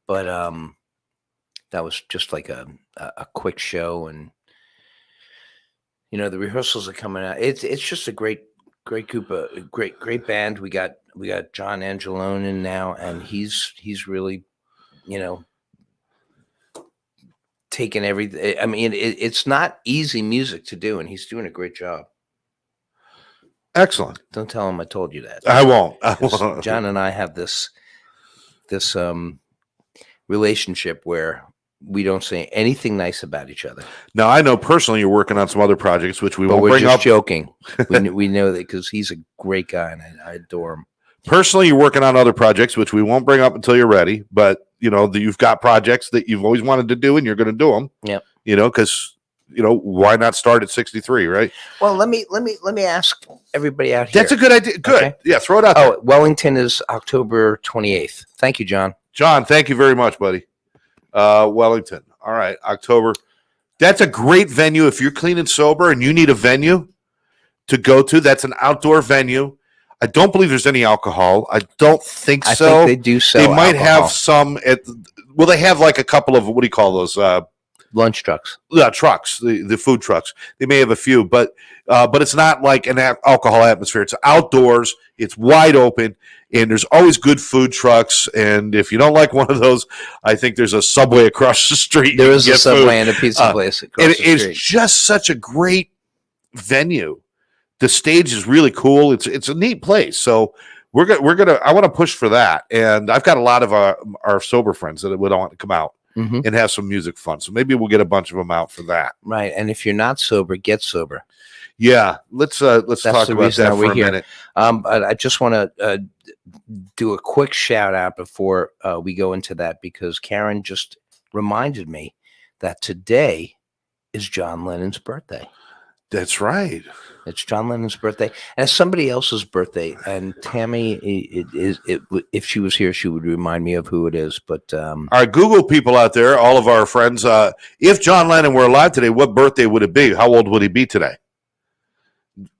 but that was just like a quick show, and the rehearsals are coming out. It's just a great group of great band. We got John Angelone in now, and he's really taking everything. I mean, it's not easy music to do, and he's doing a great job.
Excellent.
Don't tell him I told you that.
I won't.
'Cause John and I have this relationship where we don't say anything nice about each other.
Now, I know personally you're working on some other projects, which we
But
won't
we're
bring
just
up.
joking. We know that because he's a great guy, and I adore him.
Personally, you're working on other projects, which we won't bring up until you're ready. But you've got projects that you've always wanted to do, and you're going to do them.
Yep.
Because why not start at 63, right?
Well, let me ask everybody out here.
That's a good idea. Good.
Okay.
Yeah, throw it out there.
Oh, Wellington is October 28th. Thank you, John.
John, thank you very much, buddy. Wellington. All right, October. That's a great venue if you're clean and sober and you need a venue to go to. That's an outdoor venue. I don't believe there's any alcohol. I don't think
I
so.
think they do sell.
They might
alcohol.
have some at. Well, they have like a couple of what do you call those?
lunch trucks.
Trucks, the food trucks. They may have a few, but it's not like an alcohol atmosphere. It's outdoors. It's wide open, and there's always good food trucks. And if you don't like one of those, I think there's a Subway across the street.
There
You
is
can
a
get
Subway
food.
and a pizza place across
And
the
it's
street.
just such a great venue. The stage is really cool. It's a neat place. So we're gonna. I want to push for that, and I've got a lot of our sober friends that would want to come out
Mhm.
and have some music fun. So maybe we'll get a bunch of them out for that.
Right, and if you're not sober, get sober.
Yeah, let's talk
the
about
reason
that
that we're
for a
here.
minute.
But I just want to do a quick shout out before we go into that, because Karen just reminded me that today is John Lennon's birthday.
That's right.
It's John Lennon's birthday, and it's somebody else's birthday. And Tammy, if she was here, she would remind me of who it is. But
All right, Google people out there, all of our friends. If John Lennon were alive today, what birthday would it be? How old would he be today?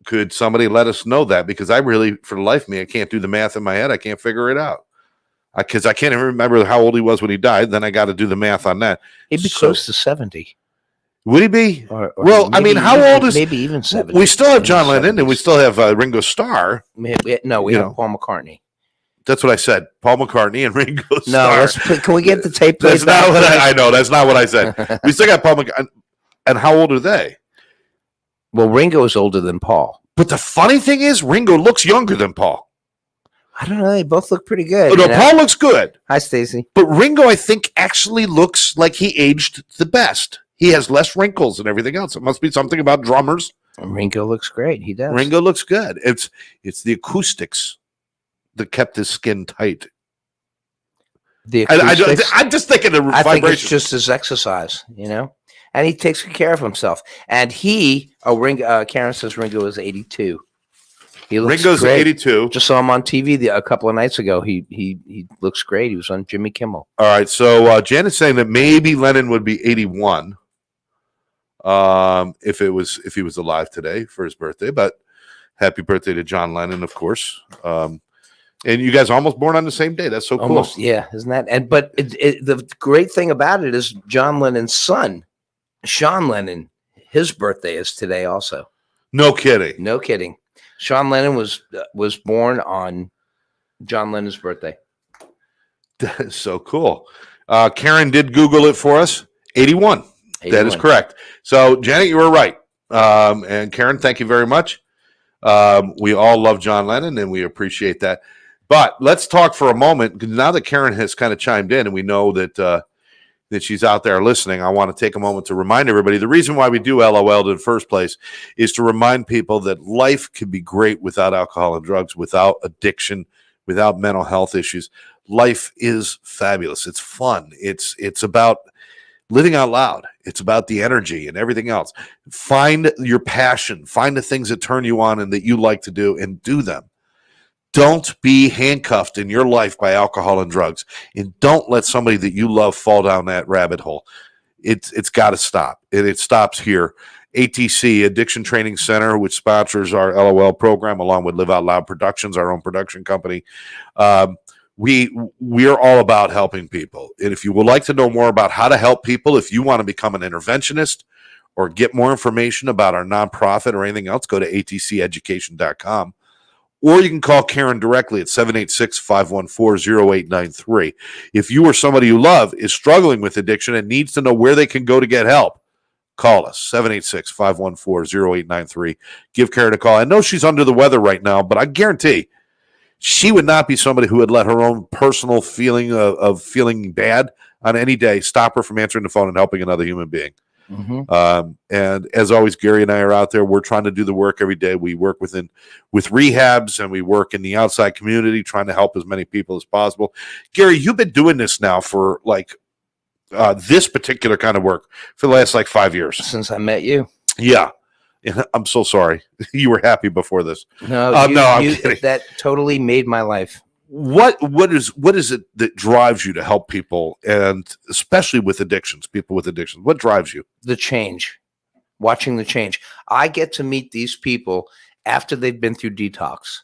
Could somebody let us know that? Because I really, for the life of me, I can't do the math in my head. I can't figure it out. Because I can't even remember how old he was when he died. Then I got to do the math on that.
he'd be
So-
close to 70.
Would he be?
Or
Well, I mean,
maybe
how
even-
old is-
maybe even 70?
We still have
in
John
the
Lennon and we
70s.
still have Ringo Starr.
We
you
have
know.
Paul McCartney.
That's what I said. Paul McCartney and Ringo
No,
Starr.
can we get the tape?
That's
played
not
back,
what
please?
I know. That's not what I said. We still got Paul McCartney. And how old are they?
Well, Ringo is older than Paul.
But the funny thing is, Ringo looks younger than Paul.
I don't know. They both look pretty good.
Oh, no,
you know?
Paul looks good.
Hi, Stacy.
But Ringo, I think, actually looks like he aged the best. He has less wrinkles and everything else. It must be something about drummers.
Ringo looks great. He does.
Ringo looks good. It's the acoustics that kept his skin tight.
The acoustics,
I'm just thinking of
I think it's
vibration.
just his exercise, and he takes good care of himself. And Karen says Ringo is 82. He looks
Ringo's
great.
82.
Just saw him on TV a couple of nights ago. He looks great. He was on Jimmy Kimmel.
All right. So Janet's saying that maybe Lennon would be 81 if he was alive today for his birthday. But Happy birthday to John Lennon, of course. And you guys are almost born on the same day. That's so
Almost,
cool.
yeah, isn't that? And but the great thing about it is John Lennon's son, Sean Lennon, his birthday is today also.
No kidding.
No kidding. Sean Lennon was born on John Lennon's birthday.
That is so cool. Karen did Google it for us. 81. That is
81.
correct. So, Janet, you were right. And Karen, thank you very much. We all love John Lennon, and we appreciate that. But let's talk for a moment, because now that Karen has kind of chimed in, and we know that that she's out there listening, I want to take a moment to remind everybody the reason why we do LOL in the first place is to remind people that life can be great without alcohol and drugs, without addiction, without mental health issues. Life is fabulous. It's fun. It's about living out loud. It's about the energy and everything else. Find your passion. Find the things that turn you on and that you like to do, and do them. Don't be handcuffed in your life by alcohol and drugs, and don't let somebody that you love fall down that rabbit hole. It's got to stop, and it stops here. ATC, Addiction Training Center, which sponsors our LOL program, along with Live Out Loud Productions, our own production company. We're all about helping people. And if you would like to know more about how to help people, if you want to become an interventionist or get more information about our nonprofit or anything else, go to atceducation.com. Or you can call Karen directly at 786-514-0893. If you or somebody you love is struggling with addiction and needs to know where they can go to get help, call us, 786-514-0893. Give Karen a call. I know she's under the weather right now, but I guarantee she would not be somebody who would let her own personal feeling of feeling bad on any day stop her from answering the phone and helping another human being.
Mm-hmm.
And as always, Gary and I are out there. We're trying to do the work every day. We work with rehabs, and we work in the outside community, trying to help as many people as possible. Gary, you've been doing this now for this particular kind of work for the last 5 years.
Since I met you.
Yeah. And I'm so sorry. You were happy before this.
No,
I'm kidding.
That totally made my life.
What is it that drives you to help people, and especially with addictions, people with addictions? What drives you?
The change, watching the change. I get to meet these people after they've been through detox,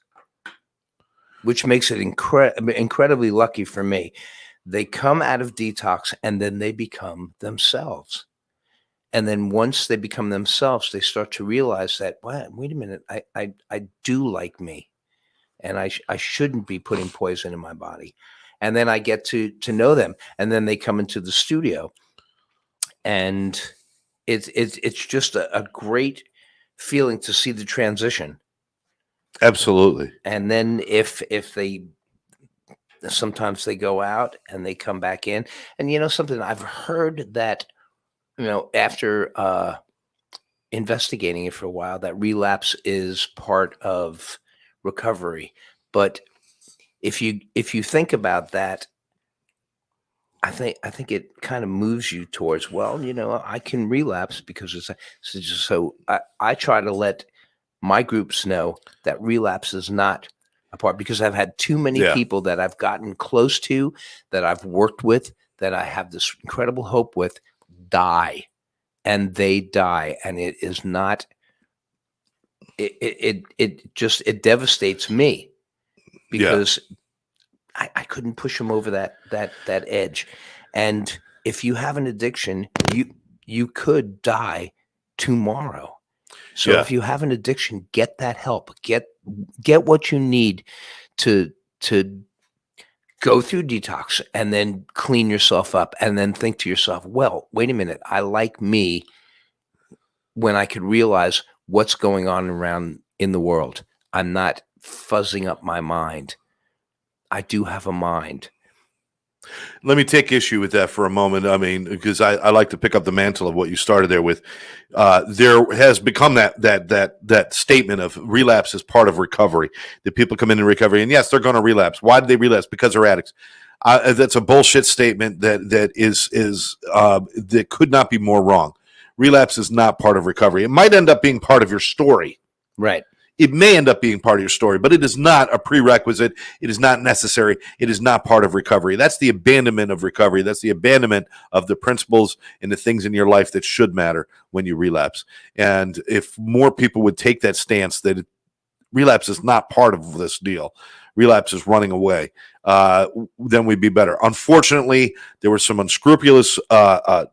which makes it incredibly lucky for me. They come out of detox and then they become themselves. And then once they become themselves, they start to realize that, wait a minute, I do like me. And I shouldn't be putting poison in my body. And then I get to know them. And then they come into the studio. And it's just a great feeling to see the transition.
Absolutely.
And then if they sometimes they go out and they come back in. And something I've heard that, after investigating it for a while, that relapse is part of recovery. But if you think about that, I think it kind of moves you towards, I can relapse because it's so I try to let my groups know that relapse is not a part, because I've had too many people that I've gotten close to, that I've worked with, that I have this incredible hope with, die, and they die, and it is not. It devastates me, because I couldn't push them over that edge. And if you have an addiction, you could die tomorrow. So if you have an addiction, get that help. Get what you need to go through detox, and then clean yourself up, and then think to yourself, well, wait a minute, I like me when I could realize what's going on around in the world. I'm not fuzzing up my mind. I do have a mind.
Let me take issue with that for a moment. I mean, because I like to pick up the mantle of what you started there with. There has become that statement of relapse as part of recovery, that people come in recovery, and yes, they're going to relapse. Why did they relapse? Because they're addicts. That's a bullshit statement that could not be more wrong. Relapse is not part of recovery. It might end up being part of your story.
Right.
It may end up being part of your story, but it is not a prerequisite. It is not necessary. It is not part of recovery. That's the abandonment of recovery. That's the abandonment of the principles and the things in your life that should matter when you relapse. And if more people would take that stance, that relapse is not part of this deal. Relapse is running away. Then we'd be better. Unfortunately, there were some unscrupulous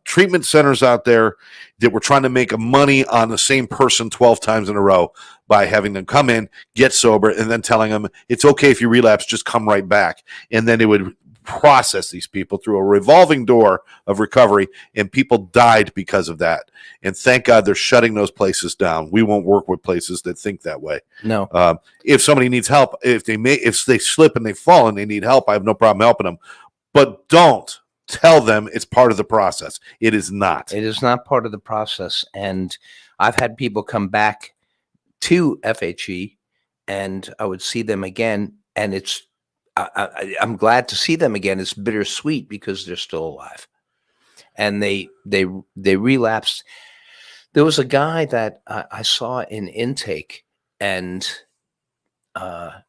treatment centers out there that were trying to make money on the same person 12 times in a row by having them come in, get sober, and then telling them it's okay if you relapse, just come right back. And then it would process these people through a revolving door of recovery, and people died because of that. And thank God they're shutting those places down. We won't work with places that think that way.
No.
If somebody needs help, if they slip and they fall and they need help, I have no problem helping them. But don't tell them it's part of the process. It is not.
It is not part of the process. And I've had people come back to FHE, and I would see them again, and I'm glad to see them again. It's bittersweet because they're still alive, and they relapsed. There was a guy that I saw in intake, and as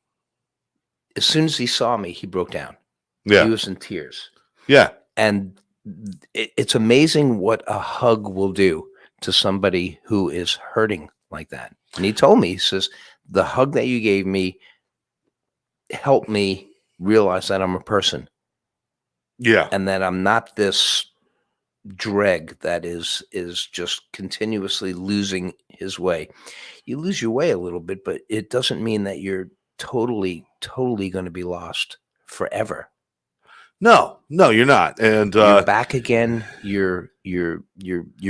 soon as he saw me, he broke down.
Yeah.
He was in tears.
Yeah.
And it's amazing what a hug will do to somebody who is hurting like that. And he told me, he says, the hug that you gave me helped me realize that I'm a person.
Yeah.
And that I'm not this dreg that is just continuously losing his way. You lose your way a little bit, but it doesn't mean that you're totally going to be lost forever.
No, you're not. And
you're back again. You're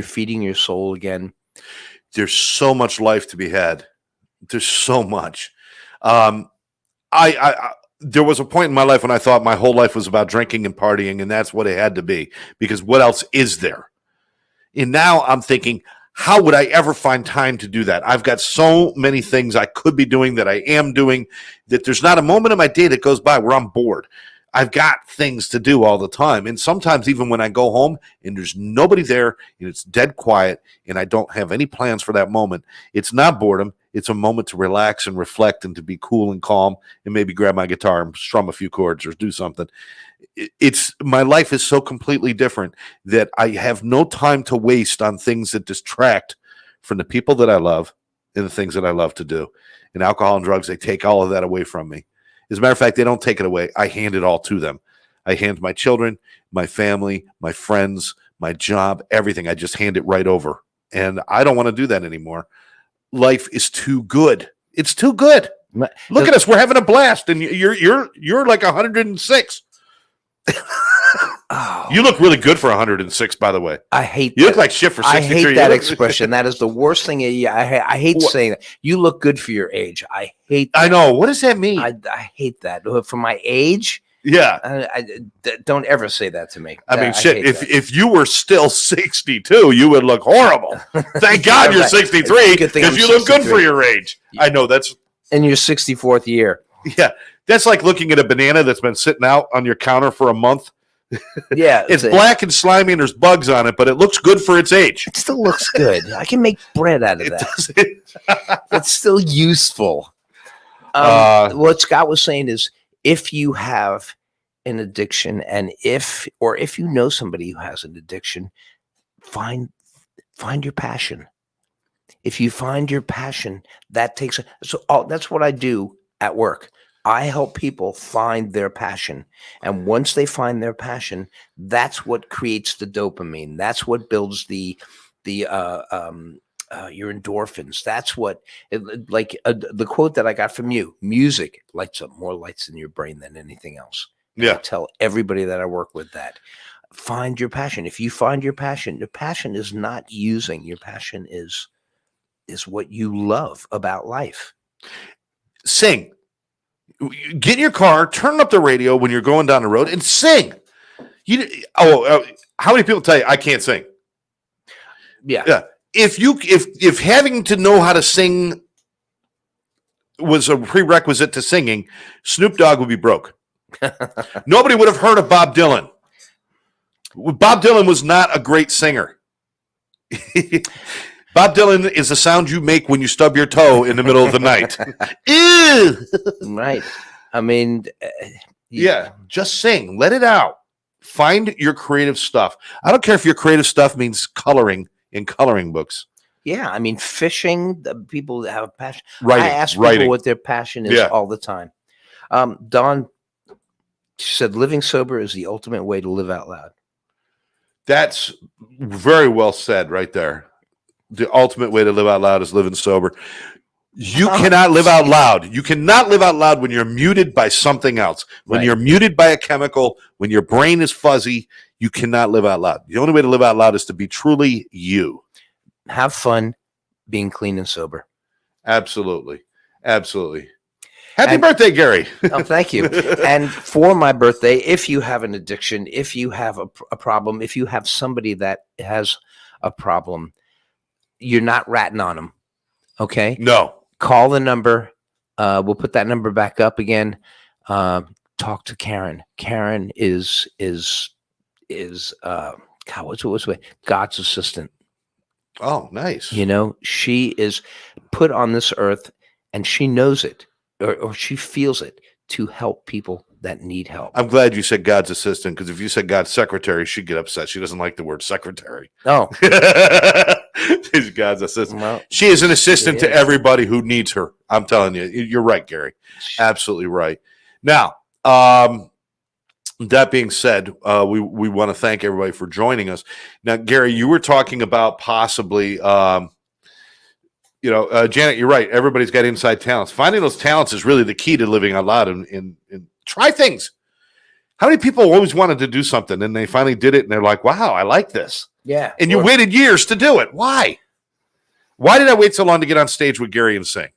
feeding your soul again.
There's so much life to be had. There's so much. There was a point in my life when I thought my whole life was about drinking and partying, and that's what it had to be, because what else is there? And now I'm thinking, how would I ever find time to do that? I've got so many things I could be doing that I am doing, that there's not a moment of my day that goes by where I'm bored. I've got things to do all the time. And sometimes even when I go home and there's nobody there and it's dead quiet and I don't have any plans for that moment, it's not boredom. It's a moment to relax and reflect and to be cool and calm and maybe grab my guitar and strum a few chords or do something. My life is so completely different that I have no time to waste on things that distract from the people that I love and the things that I love to do. And alcohol and drugs, they take all of that away from me. As a matter of fact, they don't take it away. I hand it all to them. I hand my children, my family, my friends, my job, everything. I just hand it right over. And I don't want to do that anymore. Life is too good. It's too good. Look at us. We're having a blast. And you're like 106.
Oh.
You look really good for 106, by the way.
I hate
you. Look like shit for 63.
I hate that expression. That is the worst thing. I hate saying that. You look good for your age. I hate that.
I know. What does that mean?
I hate that. For my age?
Yeah.
Don't ever say that to me.
I mean, shit, if you were still 62, you would look horrible. Thank God you're 63, because you look good for your age. I know that's...
In your 64th year.
Yeah. That's like looking at a banana that's been sitting out on your counter for a month.
Yeah.
It's black and slimy and there's bugs on it, but it looks good for its age.
It still looks good. I can make bread out of that. It's still useful. What Scott was saying is, if you have an addiction, and if you know somebody who has an addiction, find your passion. If you find your passion, that's what I do at work. I help people find their passion. And once they find their passion, that's what creates the dopamine. That's what builds your endorphins. That's what, the quote that I got from you: music lights up more lights in your brain than anything else. And
yeah.
I tell everybody that I work with that. Find your passion. If you find your passion is not using. Your passion is what you love about life.
Sing. Get in your car, turn up the radio when you're going down the road, and sing. How many people tell you I can't sing?
Yeah.
If having to know how to sing was a prerequisite to singing, Snoop Dogg would be broke. Nobody would have heard of Bob Dylan. Bob Dylan was not a great singer. Bob Dylan is the sound you make when you stub your toe in the middle of the night. Ew!
Right. I mean,
yeah, just sing. Let it out. Find your creative stuff. I don't care if your creative stuff means coloring in coloring books.
Yeah, I mean, fishing, the people that have a passion.
Writing,
I ask people
writing.
what their passion is
Yeah.
all the time. Dawn said, living sober is the ultimate way to live out loud.
That's very well said right there. The ultimate way to live out loud is living sober. You
Oh,
cannot live out loud. You cannot live out loud when you're muted by something else. When
Right.
you're muted by a chemical, when your brain is fuzzy, you cannot live out loud. The only way to live out loud is to be truly you.
Have fun being clean and sober.
Absolutely. Absolutely. Happy
And-
birthday, Gary.
Oh, thank you. And for my birthday, if you have an addiction, if you have a problem, if you have somebody that has a problem, you're not ratting on them. Okay.
No.
Call the number. We'll put that number back up again. Talk to Karen. Karen is God, what's the way? God's assistant.
Oh, nice.
You know, she is put on this earth and she knows it or she feels it to help people that need help.
I'm glad you said God's assistant, because if you said God's secretary, she'd get upset. She doesn't like the word secretary.
Oh,
She's God's assistant.
well,
She is an assistant
She
to
is.
everybody who needs her. I'm telling you, you're right, Gary. Absolutely right. Now, that being said, we want to thank everybody for joining us. Now, Gary, you were talking about possibly, Janet, you're right. Everybody's got inside talents. Finding those talents is really the key to living out loud and try things. How many people always wanted to do something and they finally did it and they're like, wow, I like this.
yeah.
And you
Or-
waited years to do it. Why? Why did I wait so long to get on stage with Gary and sing?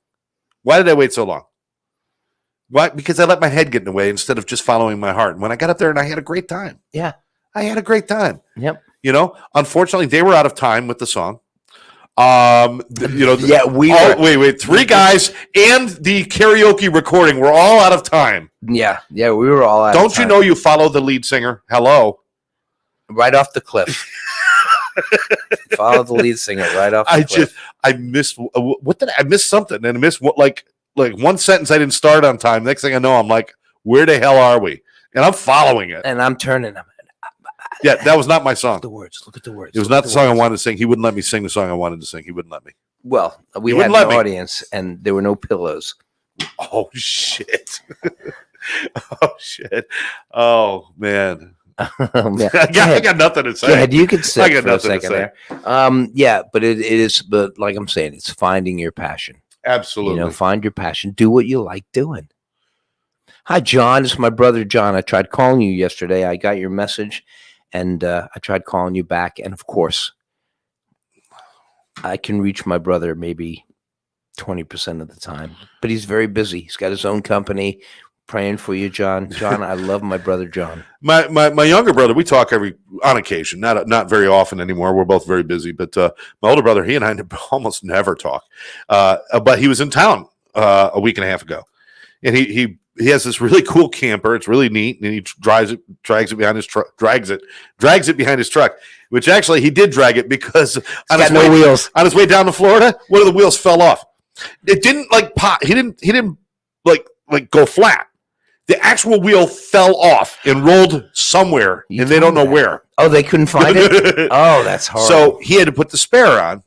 Why did I wait so long? Why? Because I let my head get in the way instead of just following my heart. And when I got up there and I had a great time.
Yeah.
I had a great time.
Yep.
Unfortunately, they were out of time with the song.
Yeah, we were.
Wait. 3 guys and the karaoke recording were all out of time.
Yeah, we were all out. of
Don't you
time.
know you follow the lead singer? Hello.
Right off the cliff. Follow the lead singer right off the cliff.
I missed what did I missed something and I missed what like one sentence I didn't start on time. Next thing I know, I'm like, where the hell are we? And I'm following it.
And I'm turning them.
Yeah, that was not my song.
The words. Look at the words.
It was
Look
not
at
the song I
words.
wanted to sing. He wouldn't let me sing the song I wanted to sing. He wouldn't let me.
Well, we
You
had
wouldn't let
no
me.
audience, and there were no pillows.
Oh shit. Oh shit. Oh man.
Yeah.
I got nothing to say.
Go ahead, you could
I
sit
got
for a
nothing to
second
say.
there. Yeah, but it is. But like I'm saying, it's finding your passion.
Absolutely.
Find your passion. Do what you like doing. Hi, John. It's my brother, John. I tried calling you yesterday. I got your message, and I tried calling you back. And of course, I can reach my brother maybe 20% of the time, but he's very busy. He's got his own company. Praying for you, John. John, I love my brother, John.
My younger brother, we talk on occasion, not very often anymore. We're both very busy, but my older brother, he and I almost never talk. But he was in town a week and a half ago, and he has this really cool camper. It's really neat, and he drags it behind his truck, drags it behind his truck. Which actually he did drag it because on
Got no wheels.
on his way down to Florida, one of the wheels fell off. It didn't like pop. He didn't like go flat. The actual wheel fell off and rolled somewhere,
You
and they don't
told
know
me
where.
Oh, they couldn't find it? Oh, that's horrible.
So he had to put the spare on,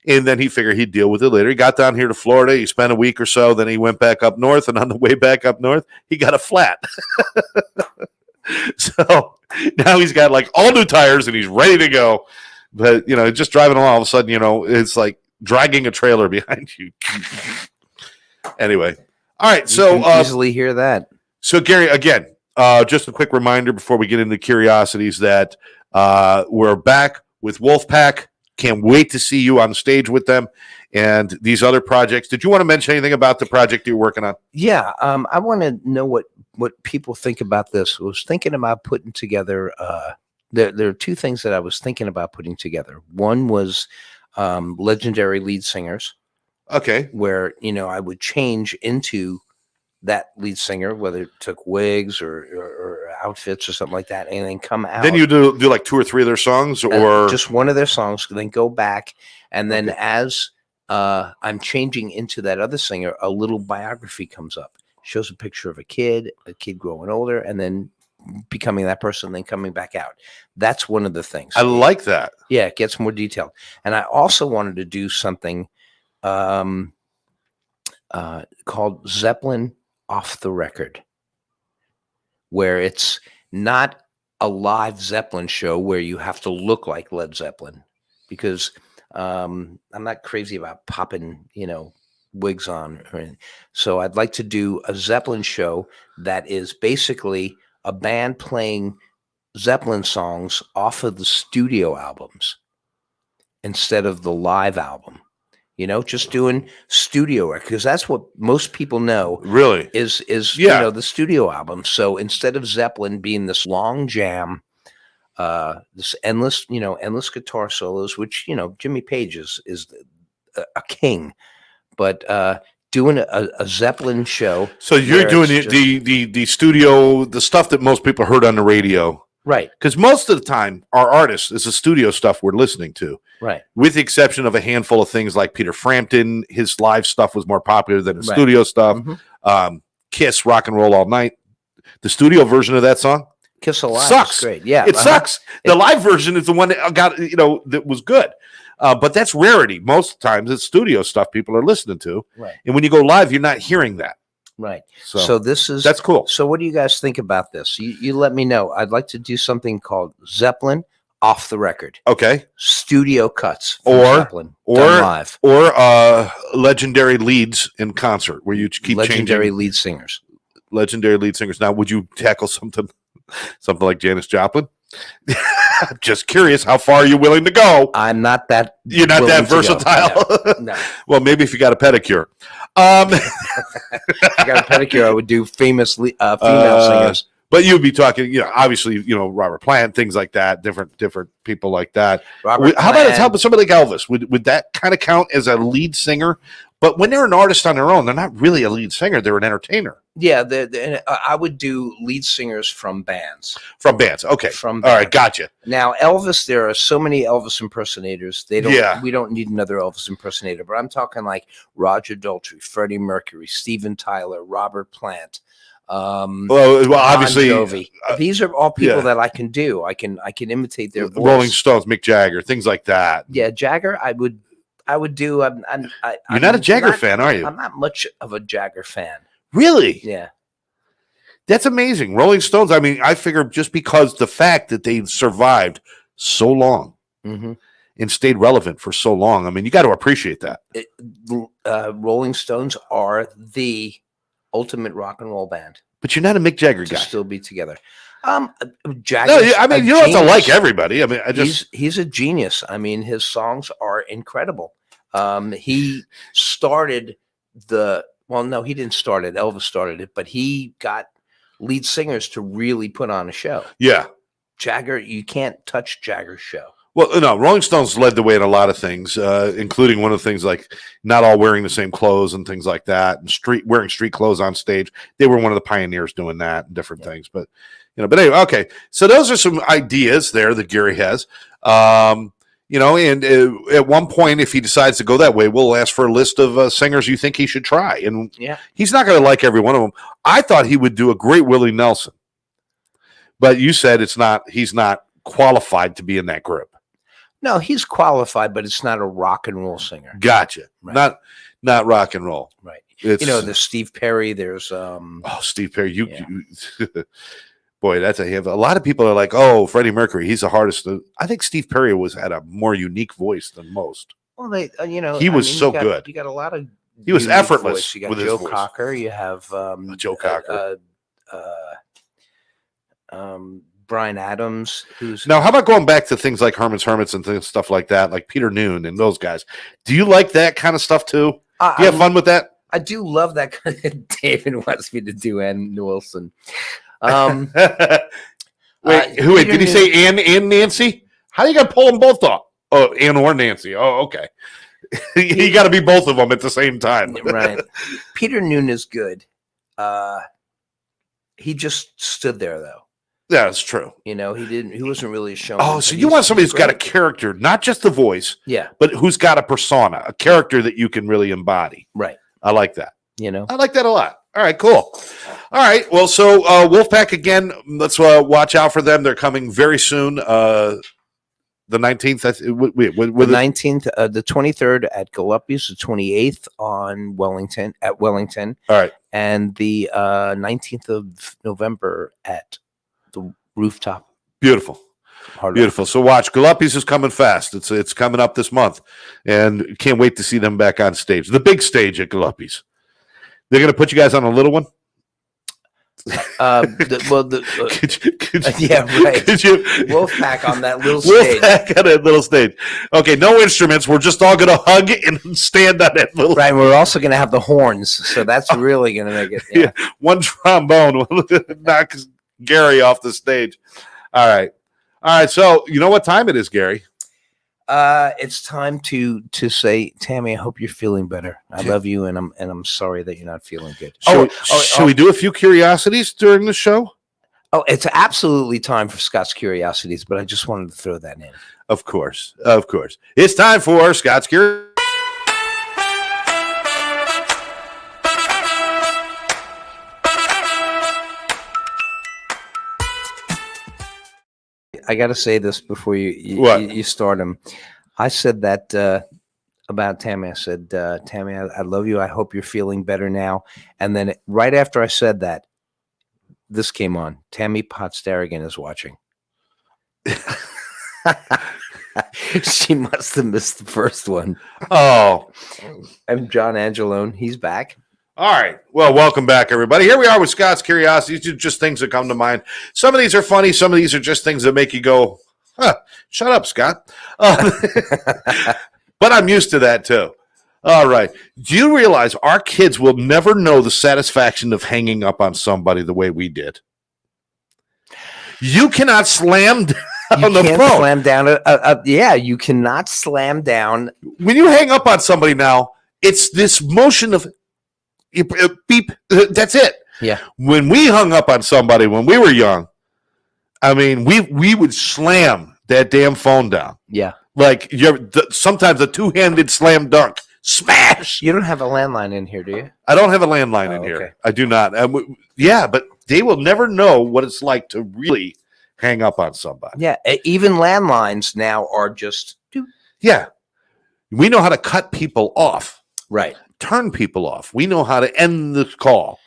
and then he figured he'd deal with it later. He got down here to Florida. He spent a week or so. Then he went back up north, and on the way back up north, he got a flat. So now he's got like all new tires, and he's ready to go. But, just driving along, all of a sudden, it's like dragging a trailer behind you. Anyway. All right.
You
So
can easily hear that.
So, Gary, again, just a quick reminder before we get into curiosities that we're back with Wolfpack. Can't wait to see you on stage with them and these other projects. Did you want to mention anything about the project you're working on?
Yeah, I want to know what people think about this. I was thinking about putting together. There are 2 things that I was thinking about putting together. One was legendary lead singers,
Okay.
where I would change into that lead singer, whether it took wigs or outfits or something like that, and then come out.
Then you do like 2 or 3 of their songs, or
just one of their songs, then go back, and then
Okay.
as I'm changing into that other singer, a little biography comes up, shows a picture of a kid growing older, and then becoming that person, then coming back out. That's one of the things.
I like that.
Yeah, it gets more detailed. And I also wanted to do something called Zeppelin Off the Record, where it's not a live Zeppelin show where you have to look like Led Zeppelin, because I'm not crazy about popping, wigs on. So I'd like to do a Zeppelin show that is basically a band playing Zeppelin songs off of the studio albums instead of the live album. Just doing studio records, because that's what most people know
Really?
is
Yeah.
the studio album. So instead of Zeppelin being this long jam, this endless guitar solos, which Jimmy Page is a king, but doing a Zeppelin show.
So you're
where
doing
it's
the studio, the stuff that most people heard on the radio.
right,
Because most of the time, our artists is the studio stuff we're listening to,
right,
with the exception of a handful of things like Peter Frampton. His live stuff was more popular than his
Right.
studio stuff.
Mhm.
Kiss, Rock and Roll All Night. The studio version of that song,
Kiss Alive
Sucks.
is great. Yeah,
it sucks. The live version is the one that got, that was good. But that's rarity. Most times it's studio stuff people are listening to.
Right,
And when you go live, you're not hearing that.
right.
So,
So this is
that's cool.
So what do you guys think about this? You let me know. I'd like to do something called Zeppelin Off the Record,
Okay.
studio cuts from
Or-
Zeppelin
or-
done live,
Or legendary leads in concert where you keep
legendary
changing
lead singers.
legendary lead singers. Now, would you tackle something like Janis Joplin? Just curious, how far are you willing to go?
I'm not that.
You're not
willing
that
to go.
versatile.
No.
Well, maybe if you got a pedicure.
If I got a pedicure, I would do famous female singers.
But you'd be talking, obviously, Robert Plant, things like that, different people like that.
Robert
How about
Plant.
somebody like Elvis? Would that kind of count as a lead singer? But when they're an artist on their own, they're not really a lead singer; they're an entertainer
Yeah, I would do lead singers from bands.
from bands. Okay,
From
all
bands.
right, gotcha.
Now, Elvis, there are so many Elvis impersonators.
Yeah.
We don't need another Elvis impersonator, but I'm talking like Roger Daltrey, Freddie Mercury, Steven Tyler, Robert Plant.
Well,
Bon
obviously,
Jovi. These are all people
yeah.
that I can do. I can imitate their voice.
Rolling Stones, Mick Jagger, things like that.
Yeah, Jagger, I would do.
You're not a Jagger fan, are you?
I'm not much of a Jagger fan.
Really?
Yeah.
That's amazing. Rolling Stones. I mean, I figure just because the fact that they survived so long
Mm-hmm.
and stayed relevant for so long. I mean, you got to appreciate that.
Rolling Stones are the ultimate rock and roll band
But you're not a Mick Jagger
to
guy.
still be together. Jagger.
No, I mean, you don't have to like everybody. I mean, I just
He's a genius. I mean, his songs are incredible. He started no, he didn't start it. Elvis started it, but he got lead singers to really put on a show.
yeah.
Jagger, you can't touch Jagger's show.
Well, no, Rolling Stones led the way in a lot of things, including one of the things like not all wearing the same clothes and things like that, and wearing street clothes on stage. They were one of the pioneers doing that and different things. But but anyway, okay. So those are some ideas there that Gary has. And at one point, if he decides to go that way, we'll ask for a list of singers you think he should try. And
Yeah.
he's not going to like every one of them. I thought he would do a great Willie Nelson, but you said he's not qualified to be in that group.
No, he's qualified, but it's not a rock and roll singer.
Gotcha.
Right.
Not rock and roll.
Right.
It's,
There's Steve Perry. There's
Steve Perry.
Yeah.
Boy, that's a lot of people are like, oh, Freddie Mercury, he's the hardest. I think Steve Perry had a more unique voice than most.
well, they
He was so good.
You got a lot of.
He was
unique
effortless
voice. You got
with his
Joe
voice.
Cocker. You have
Joe Cocker.
Brian Adams, who's
Now, how about going back to things like Herman's Hermits and stuff like that, like Peter Noon and those guys? Do you like that kind of stuff too? Do you have fun with that?
I do love that kind of. David wants me to do Ann Wilson.
Wait,
Peter
did he say Ann and Nancy? How are you gonna pull them both off? Oh, Ann or Nancy. Oh, okay. You got to be both of them at the same time,
Right. Peter Noon is good. He just stood there though.
Yeah, that's true.
He wasn't really a showman.
Oh, so you want somebody who's got a character, not just the voice,
yeah,
but who's got a persona, a character that you can really embody.
right.
I like that. I like that a lot. All right, cool. All right, well, so Wolfpack again. Let's watch out for them. They're coming very soon. The 19th. Wait,
The 19th, the 23rd at Gillespie's, the 28th on Wellington at Wellington,
all right,
and the 19th of November at the Rooftop.
beautiful.
Hard Rock.
Beautiful. So watch. Gillespie's is coming fast. It's coming up this month, and can't wait to see them back on stage. The big stage at Gillespie's. They're going to put you guys on a little one.
Yeah, right.
Could you
Wolfpack on that little stage.
Wolfpack on that little stage? Okay, no instruments. We're just all going to hug and stand on that little.
Right. We're also going to have the horns, so that's really going to make it. Yeah.
Yeah, one trombone will knock Gary off the stage. All right. So you know what time it is, Gary?
It's time to say, Tammy, I hope you're feeling better. I love you, and I'm sorry that you're not feeling good.
Should we do a few curiosities during the show?
Oh, it's absolutely time for Scott's Curiosities, but I just wanted to throw that in.
Of course. It's time for Scott's Curiosities.
I got to say this before you
What?
start him. I said that about Tammy. I said, Tammy, I love you. I hope you're feeling better now. And then right after I said that, this came on. Tammy Potts-Darrigan is watching. She must have missed the first one.
Oh,
And John Angelone, he's back.
all right. Well, welcome back, everybody. Here we are with Scott's Curiosities. These are just things that come to mind. Some of these are funny. Some of these are just things that make you go, huh, shut up, Scott. But I'm used to that, too. All right. Do you realize our kids will never know the satisfaction of hanging up on somebody the way we did? You cannot slam down
You
the
can't
phone.
slam down you cannot slam down.
When you hang up on somebody now, it's this motion of beep. That's it.
Yeah.
When we hung up on somebody when we were young, I mean, we would slam that damn phone down.
Yeah.
Like sometimes a two-handed slam dunk. Smash!
You don't have a landline in here, do you?
I don't have a landline in
Oh,
here.
okay.
I do not. Yeah, but they will never know what it's like to really hang up on somebody.
Yeah. Even landlines now are just
Yeah. We know how to cut people off,
right.
turn people off. We know how to end the call,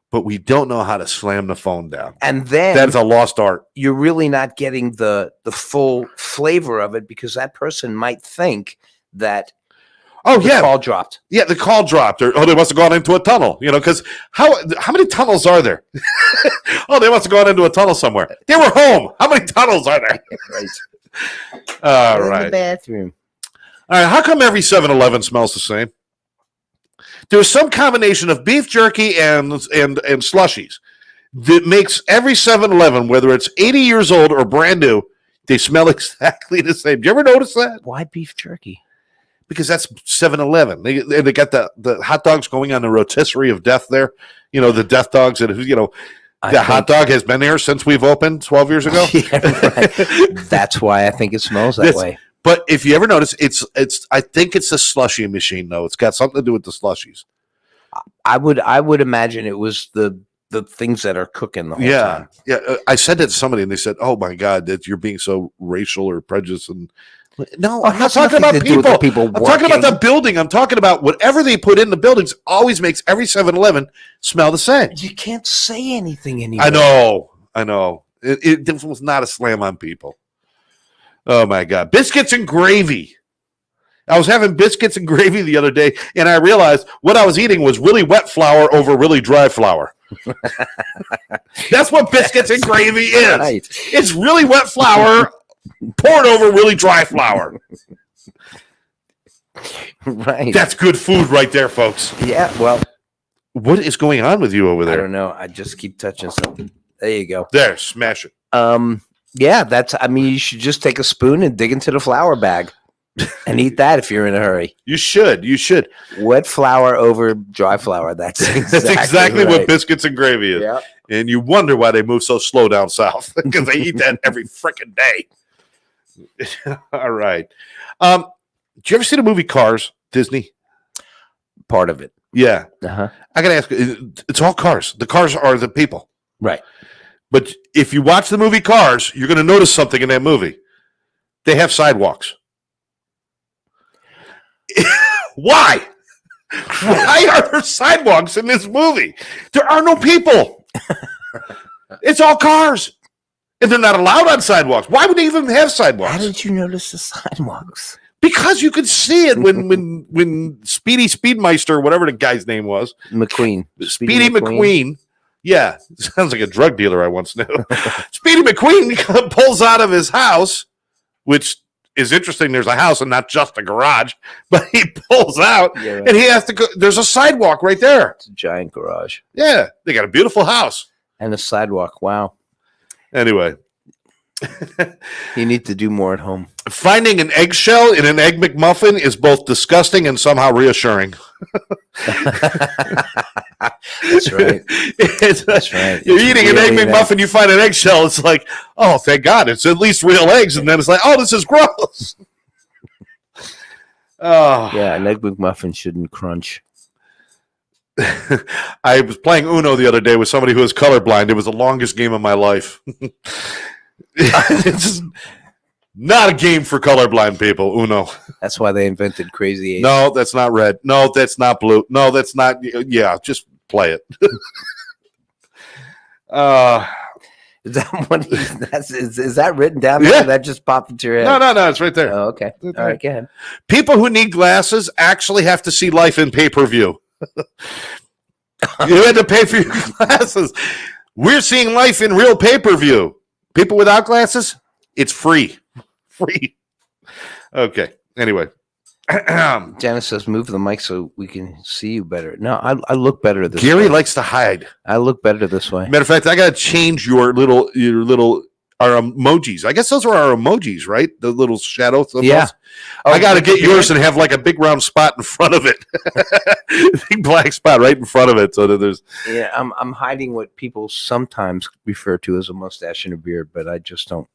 but we don't know how to slam the phone down.
And then
That's a lost art.
you're really not getting the full flavor of it because that person might think that
Oh,
the
yeah.
call dropped.
Yeah, the call dropped, or they must have gone into a tunnel. Because how many tunnels are there? Oh, they must have gone into a tunnel somewhere. They were home. How many tunnels are there?
Right.
All
In the
right.
bathroom.
All right. How come every 7-Eleven smells the same? There's some combination of beef jerky and slushies that makes every 7-Eleven, whether it's 80 years old or brand new, they smell exactly the same. Do you ever notice that?
Why beef jerky?
Because that's 7-Eleven. They got the hot dogs going on the rotisserie of death there. The death dogs that the hot dog has been there since we've opened 12 years ago.
Yeah, right. That's why I think it smells that way.
But if you ever notice, it's I think it's the slushy machine though. It's got something to do with the slushies.
I would imagine it was the things that are cooking the whole time.
Yeah. I said that to somebody, and they said, "Oh my God, that you're being so racial or prejudiced." And no, I'm not talking about people. I'm talking about the building. I'm talking about whatever they put in the buildings always makes every 7-Eleven smell the same.
You can't say anything anymore.
I know. It was not a slam on people. Oh my God. Biscuits and gravy. I was having biscuits and gravy the other day, and I realized what I was eating was really wet flour over really dry flour. That's what biscuits and gravy is.
Right.
It's really wet flour poured over really dry flour.
Right.
That's good food right there, folks.
Yeah. Well,
What is going on with you over
I
there?
don't know. I just keep touching something. There you go.
There, smash it.
Yeah, you should just take a spoon and dig into the flour bag and eat that if you're in a hurry.
You should.
Wet flour over dry flour. That's
Exactly
right.
what biscuits and gravy is.
Yeah.
And you wonder why they move so slow down south because they eat that every freaking day. All right. Did you ever see the movie Cars, Disney?
Part of it.
Yeah.
Uh-huh.
I got to ask you, it's all cars. The cars are the people.
Right.
But if you watch the movie Cars, you're going to notice something in that movie. They have sidewalks. Why? Why are there sidewalks in this movie? There are no people. It's all cars. And they're not allowed on sidewalks. Why would they even have sidewalks?
How did you notice the sidewalks?
Because you could see it when Speedy Speedmeister, whatever the guy's name was,
McQueen.
Speedy McQueen. Yeah, sounds like a drug dealer I once knew. Speedy McQueen pulls out of his house, which is interesting. There's a house and not just a garage, but he pulls out
Yeah, right.
and he has to go. There's a sidewalk right there.
It's a giant garage.
Yeah, they got a beautiful house.
And a sidewalk. Wow.
Anyway,
You need to do more at home.
finding an eggshell in an Egg McMuffin is both disgusting and somehow reassuring.
That's right. That's right.
You're
It's
eating an Egg
really
McMuffin, you find an eggshell. It's like, oh, thank God, it's at least real eggs. And then it's like, oh, this is gross. Oh,
Yeah, an Egg McMuffin shouldn't crunch.
I was playing Uno the other day with somebody who was colorblind. It was the longest game of my life. It's just not a game for colorblind people, Uno.
That's why they invented Crazy Eight.
No, that's not red. No, that's not blue. No, that's not. Yeah, just play it.
Is that what is that written down there?
Yeah.
Or that just popped into your head?
no, it's right there.
Oh, okay. All right, go ahead.
People who need glasses actually have to see life in pay-per-view. You had to pay for your glasses. We're seeing life in real pay-per-view. People without glasses, it's free. Free. Okay. Anyway.
Janice says, "Move the mic so we can see you better." No, I look better this
Gary
way.
likes to hide.
I look better this way.
Matter of fact, I got to change your little our emojis. I guess those are our emojis, right? The little shadow thumbs.
Yeah.
I got to
but
get yours and have like a big round spot in front of it. Big black spot right in front of it, so that there's.
Yeah, I'm hiding what people sometimes refer to as a mustache and a beard, but I just don't.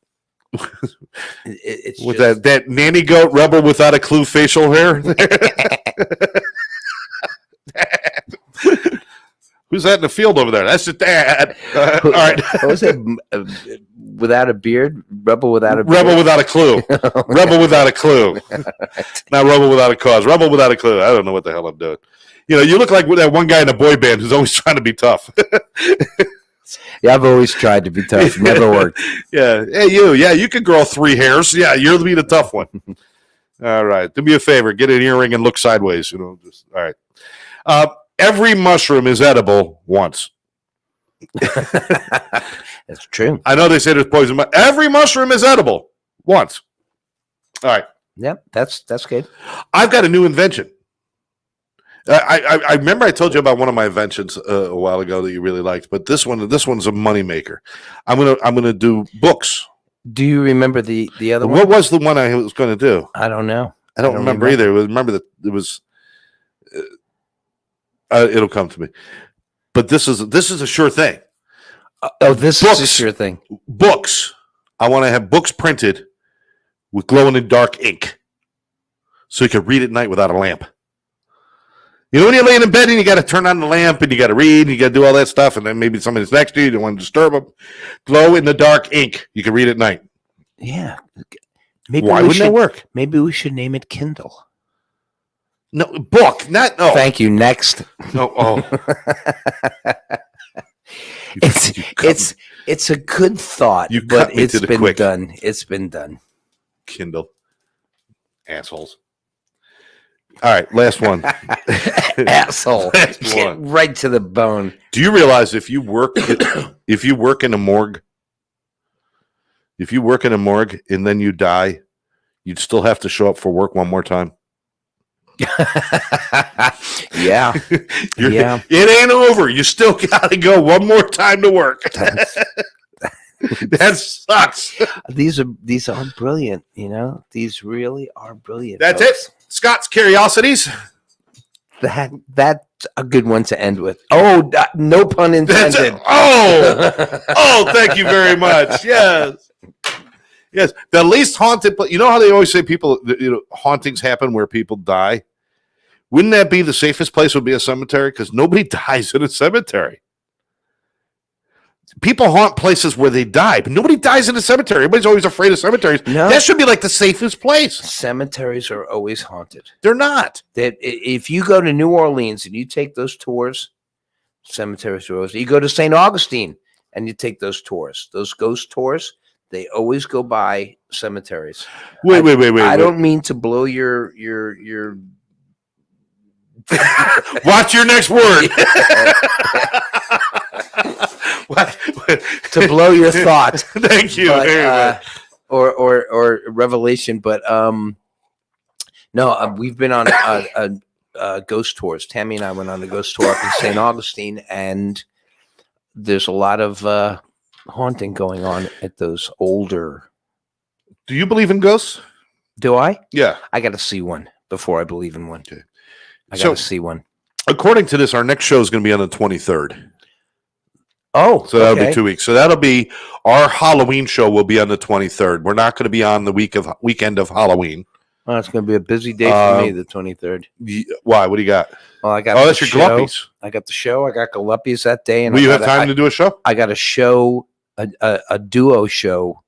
It's
With
just,
that nanny goat rebel without a clue facial hair. Who's that in the field over there? That's your dad. All right.
What was it? Without a beard, rebel without a beard.
Rebel without a clue. Rebel without a clue. Not rebel without a cause. Rebel without a clue. I don't know what the hell I'm doing. You know, you look like that one guy in a boy band who's always trying to be tough.
Yeah, I've always tried to be tough. Never worked.
Yeah. Hey, you. Yeah, you could grow 3 hairs. Yeah, you'll be the tough one. All right. Do me a favor. Get an earring and look sideways. You know, just all right. Every mushroom is edible once.
That's true.
I know they say there's poison, but every mushroom is edible once. All right.
Yep, that's good.
I've got a new invention. I remember I told you about one of my inventions a while ago that you really liked, but this one's a moneymaker. I'm gonna do books.
Do you remember the other
What
one?
was the one I was going to do?
I don't know.
I don't remember either. Remember that it was. It'll come to me, but this is a sure thing.
This
Books.
is a sure thing.
Books. I want to have books printed with glow in the dark ink, so you can read at night without a lamp. You know, when you're laying in bed and you got to turn on the lamp and you got to read and you got to do all that stuff, and then maybe somebody's next to you, you don't want to disturb them. Glow in the dark ink. You can read at night.
Yeah. Maybe
Why wouldn't that work?
Maybe we should name it Kindle.
No, book, not no.
Thank you. Next.
No, oh.
It's a good thought,
You
but
cut me
it's
to the
been
quick.
done. It's been done.
Kindle. Assholes. All right, last one.
Asshole.
Last
Get
one.
right to the bone.
Do you realize if you work in a morgue, and then you die, you'd still have to show up for work one more time?
Yeah. Yeah.
It ain't over. You still got to go one more time to work. That sucks.
These are brilliant, you know? These really are brilliant.
That's
folks.
it. Scott's Curiosities.
That's a good one to end with. Oh, no pun
That's
intended.
it. Oh, thank you very much. Yes. Yes. The least haunted, you know how they always say hauntings happen where people die? Wouldn't that be the safest place would be a cemetery? Because nobody dies in a cemetery. People haunt places where they die, but nobody dies in a cemetery. Everybody's always afraid of cemeteries.
No.
That should be like the safest place.
Cemeteries are always haunted.
They're not.
That if you go to New Orleans and you take those tours, cemeteries are always. You go to St. Augustine and you take those tours, those ghost tours, they always go by cemeteries.
Wait.
I don't mean to blow your
Watch your next word.
to blow your thought.
Thank you.
But, or revelation, but no, we've been on ghost tours. Tammy and I went on a ghost tour up in St. Augustine, and there's a lot of haunting going on at those older.
Do you believe in ghosts?
Do I?
Yeah.
I got to see one before I believe in one.
Okay.
I got to see one.
According to this, our next show is going to be on the 23rd.
Oh,
so that'll be 2 weeks. So that'll be our Halloween show. Will be on the 23rd. We're not going to be on the weekend of Halloween.
Oh, it's going to be a busy day for me. The 23rd.
Why? What do you got?
Well, I got.
Oh, that's your Gluppies.
I got the show. I got Galuppies that day, and
will you have time to do a show?
I got a show, a duo show,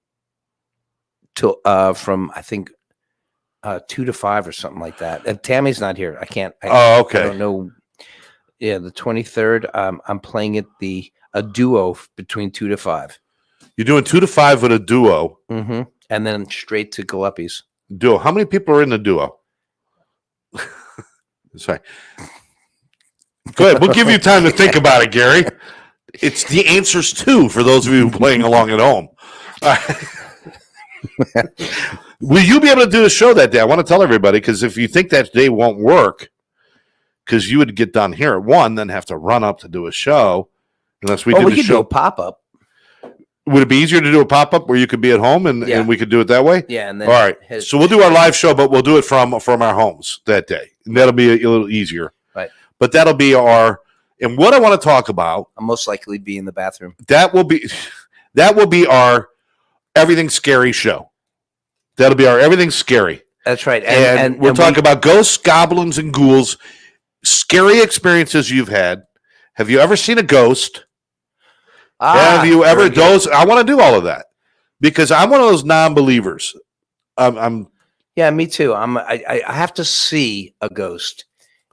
till from I think 2 to 5 or something like that. And Tammy's not here. I can't.
Okay.
I don't know. Yeah, the 23rd. I'm playing it a duo between 2 to 5.
You're doing 2 to 5 with a duo,
and then straight to Galuppies.
Duo. How many people are in the duo? Sorry. Go ahead. We'll give you time to think about it, Gary. It's the answers too for those of you playing along at home. Will you be able to do a show that day? I want to tell everybody, because if you think that day won't work, because you would get done here at 1, then have to run up to do a show. Unless we
could do a pop-up.
Would it be easier to do a pop-up where you could be at home and we could do it that way?
Yeah. And then
all right. So we'll do our live show, but we'll do it from our homes that day. And that'll be a little easier.
Right.
But that'll be and what I want to talk about.
I'll most likely be in the bathroom.
That will be our Everything Scary show. That'll be our Everything Scary.
That's right.
And we're talking about ghosts, goblins, and ghouls. Scary experiences you've had. Have you ever seen a ghost? Have you ever those? I want to do all of that because I'm one of those non-believers.
Yeah, me too. I have to see a ghost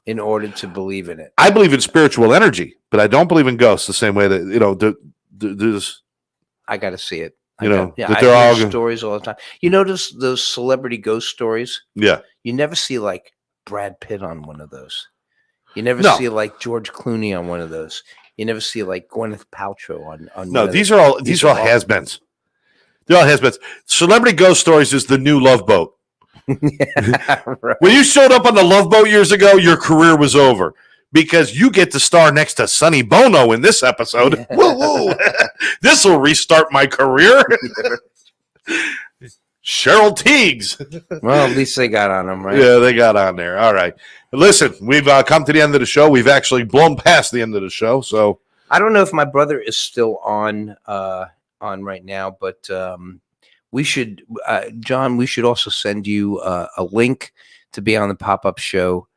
in order to believe in it.
I believe in spiritual energy, but I don't believe in ghosts the same way that there's.
I got to see it.
That
I
they're all
hear stories all the time. You notice those celebrity ghost stories?
Yeah.
You never see like Brad Pitt on one of those. You never see like George Clooney on one of those. You never see like Gwyneth Paltrow on.
No, these are all has-beens. They're all has-beens. Celebrity ghost stories is the new Love Boat.
Yeah, right.
When you showed up on the Love Boat years ago, your career was over because you get to star next to Sonny Bono in this episode. Yeah. Woo-woo. This will restart my career. Cheryl Teagues.
Well, at least they got on them, right?
Yeah, they got on there. All right. Listen, we've come to the end of the show. We've actually blown past the end of the show. So
I don't know if my brother is still on right now, but we should, John, we should also send you a link to be on the pop-up show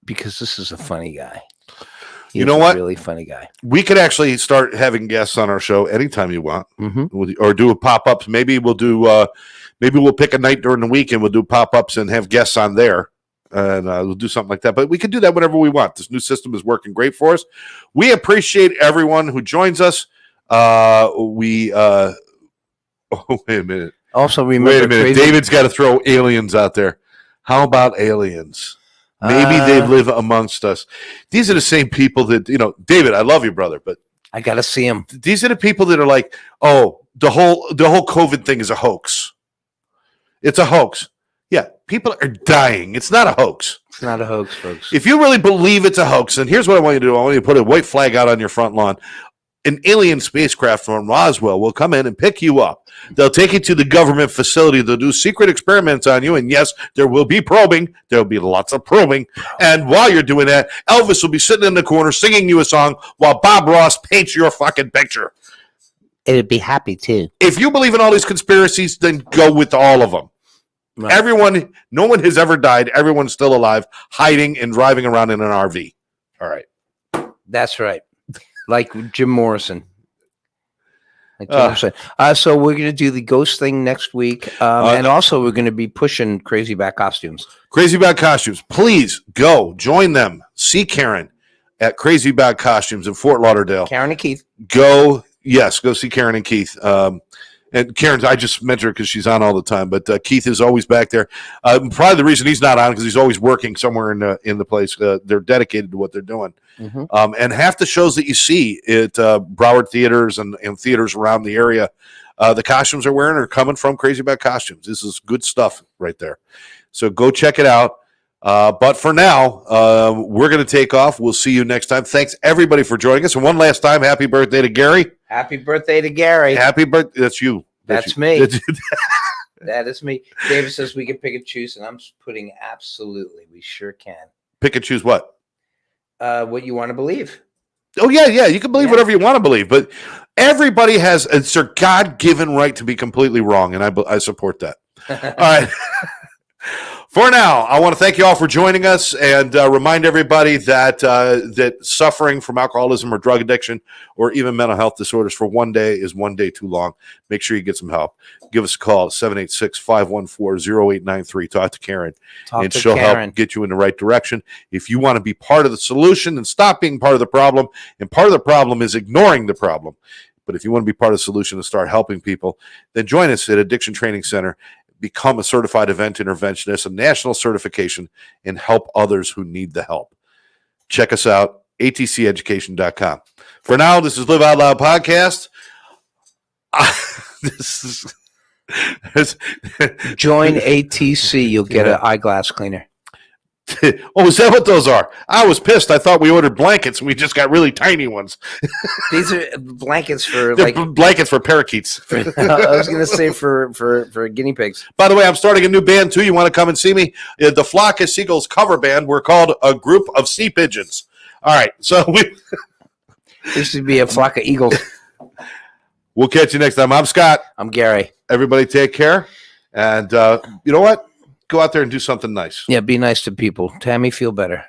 because this is a funny guy.
You know what?
Really funny guy.
We could actually start having guests on our show anytime you want, or do a pop-ups. Maybe we'll do. Maybe we'll pick a night during the week and we'll do pop-ups and have guests on there, and we'll do something like that. But we can do that whenever we want. This new system is working great for us. We appreciate everyone who joins us. Oh, wait a minute.
Also, remember,
wait a minute. David's got to throw aliens out there. How about aliens? Maybe they live amongst us. These are the same people that, David, I love you, brother, but
I got to see them.
These are the people that are like, oh, the whole COVID thing is a hoax. It's a hoax. Yeah, people are dying. It's not a hoax.
It's not a hoax, folks.
If you really believe it's a hoax, then here's what I want you to do. I want you to put a white flag out on your front lawn. An alien spacecraft from Roswell will come in and pick you up. They'll take you to the government facility. They'll do secret experiments on you. And yes, there will be probing. There'll be lots of probing. And while you're doing that, Elvis will be sitting in the corner singing you a song while Bob Ross paints your fucking picture.
It'd be happy too.
If you believe in all these conspiracies, then go with all of them.
Right.
Everyone, no one has ever died. Everyone's still alive, hiding and driving around in an RV. All right.
That's right. Like Jim Morrison. So we're going to do the ghost thing next week. And also we're going to be pushing Crazy Bat Costumes.
Crazy Bat Costumes. Please go join them. See Karen at Crazy Bat Costumes in Fort Lauderdale.
Karen and Keith.
Go see Karen and Keith. And Karen, I just mentioned her because she's on all the time, but Keith is always back there. Probably the reason he's not on because he's always working somewhere in the place. They're dedicated to what they're doing. Mm-hmm. And half the shows that you see at Broward theaters and theaters around the area, the costumes they're wearing are coming from Crazy Bat Costumes. This is good stuff right there. So go check it out. But for now, we're going to take off. We'll see you next time. Thanks, everybody, for joining us. And one last time, happy birthday to Gary.
Happy birthday to Gary.
Happy birthday. That's you.
That's me. That is me. David says we can pick and choose, and I'm putting absolutely. We sure can.
Pick and choose what?
What you want to believe.
Oh, yeah. You can believe whatever you want to believe. But everybody has, it's their God-given right to be completely wrong, and I support that. All right. For now, I want to thank you all for joining us and remind everybody that that suffering from alcoholism or drug addiction or even mental health disorders for one day is one day too long. Make sure you get some help. Give us a call at 786-514-0893. Talk to Karen, and she'll help get you in the right direction. If you want to be part of the solution and stop being part of the problem, and part of the problem is ignoring the problem, but if you want to be part of the solution and start helping people, then join us at Addiction Training Center. Become a certified event interventionist, a national certification, and help others who need the help. Check us out, atceducation.com. For now, this is Live Out Loud Podcast.
Join ATC. You'll get an eyeglass cleaner.
Oh, is that what those are? I was pissed. I thought we ordered blankets and we just got really tiny ones.
These are blankets for
blankets for parakeets.
I was going to say for guinea pigs.
By the way, I'm starting a new band too. You want to come and see me? The Flock of Seagulls cover band. We're called A Group of Sea Pigeons. All right. So
this would be a flock of eagles.
We'll catch you next time. I'm Scott.
I'm Gary.
Everybody take care. And you know what? Go out there and do something nice.
Yeah, be nice to people. Tammy, feel better.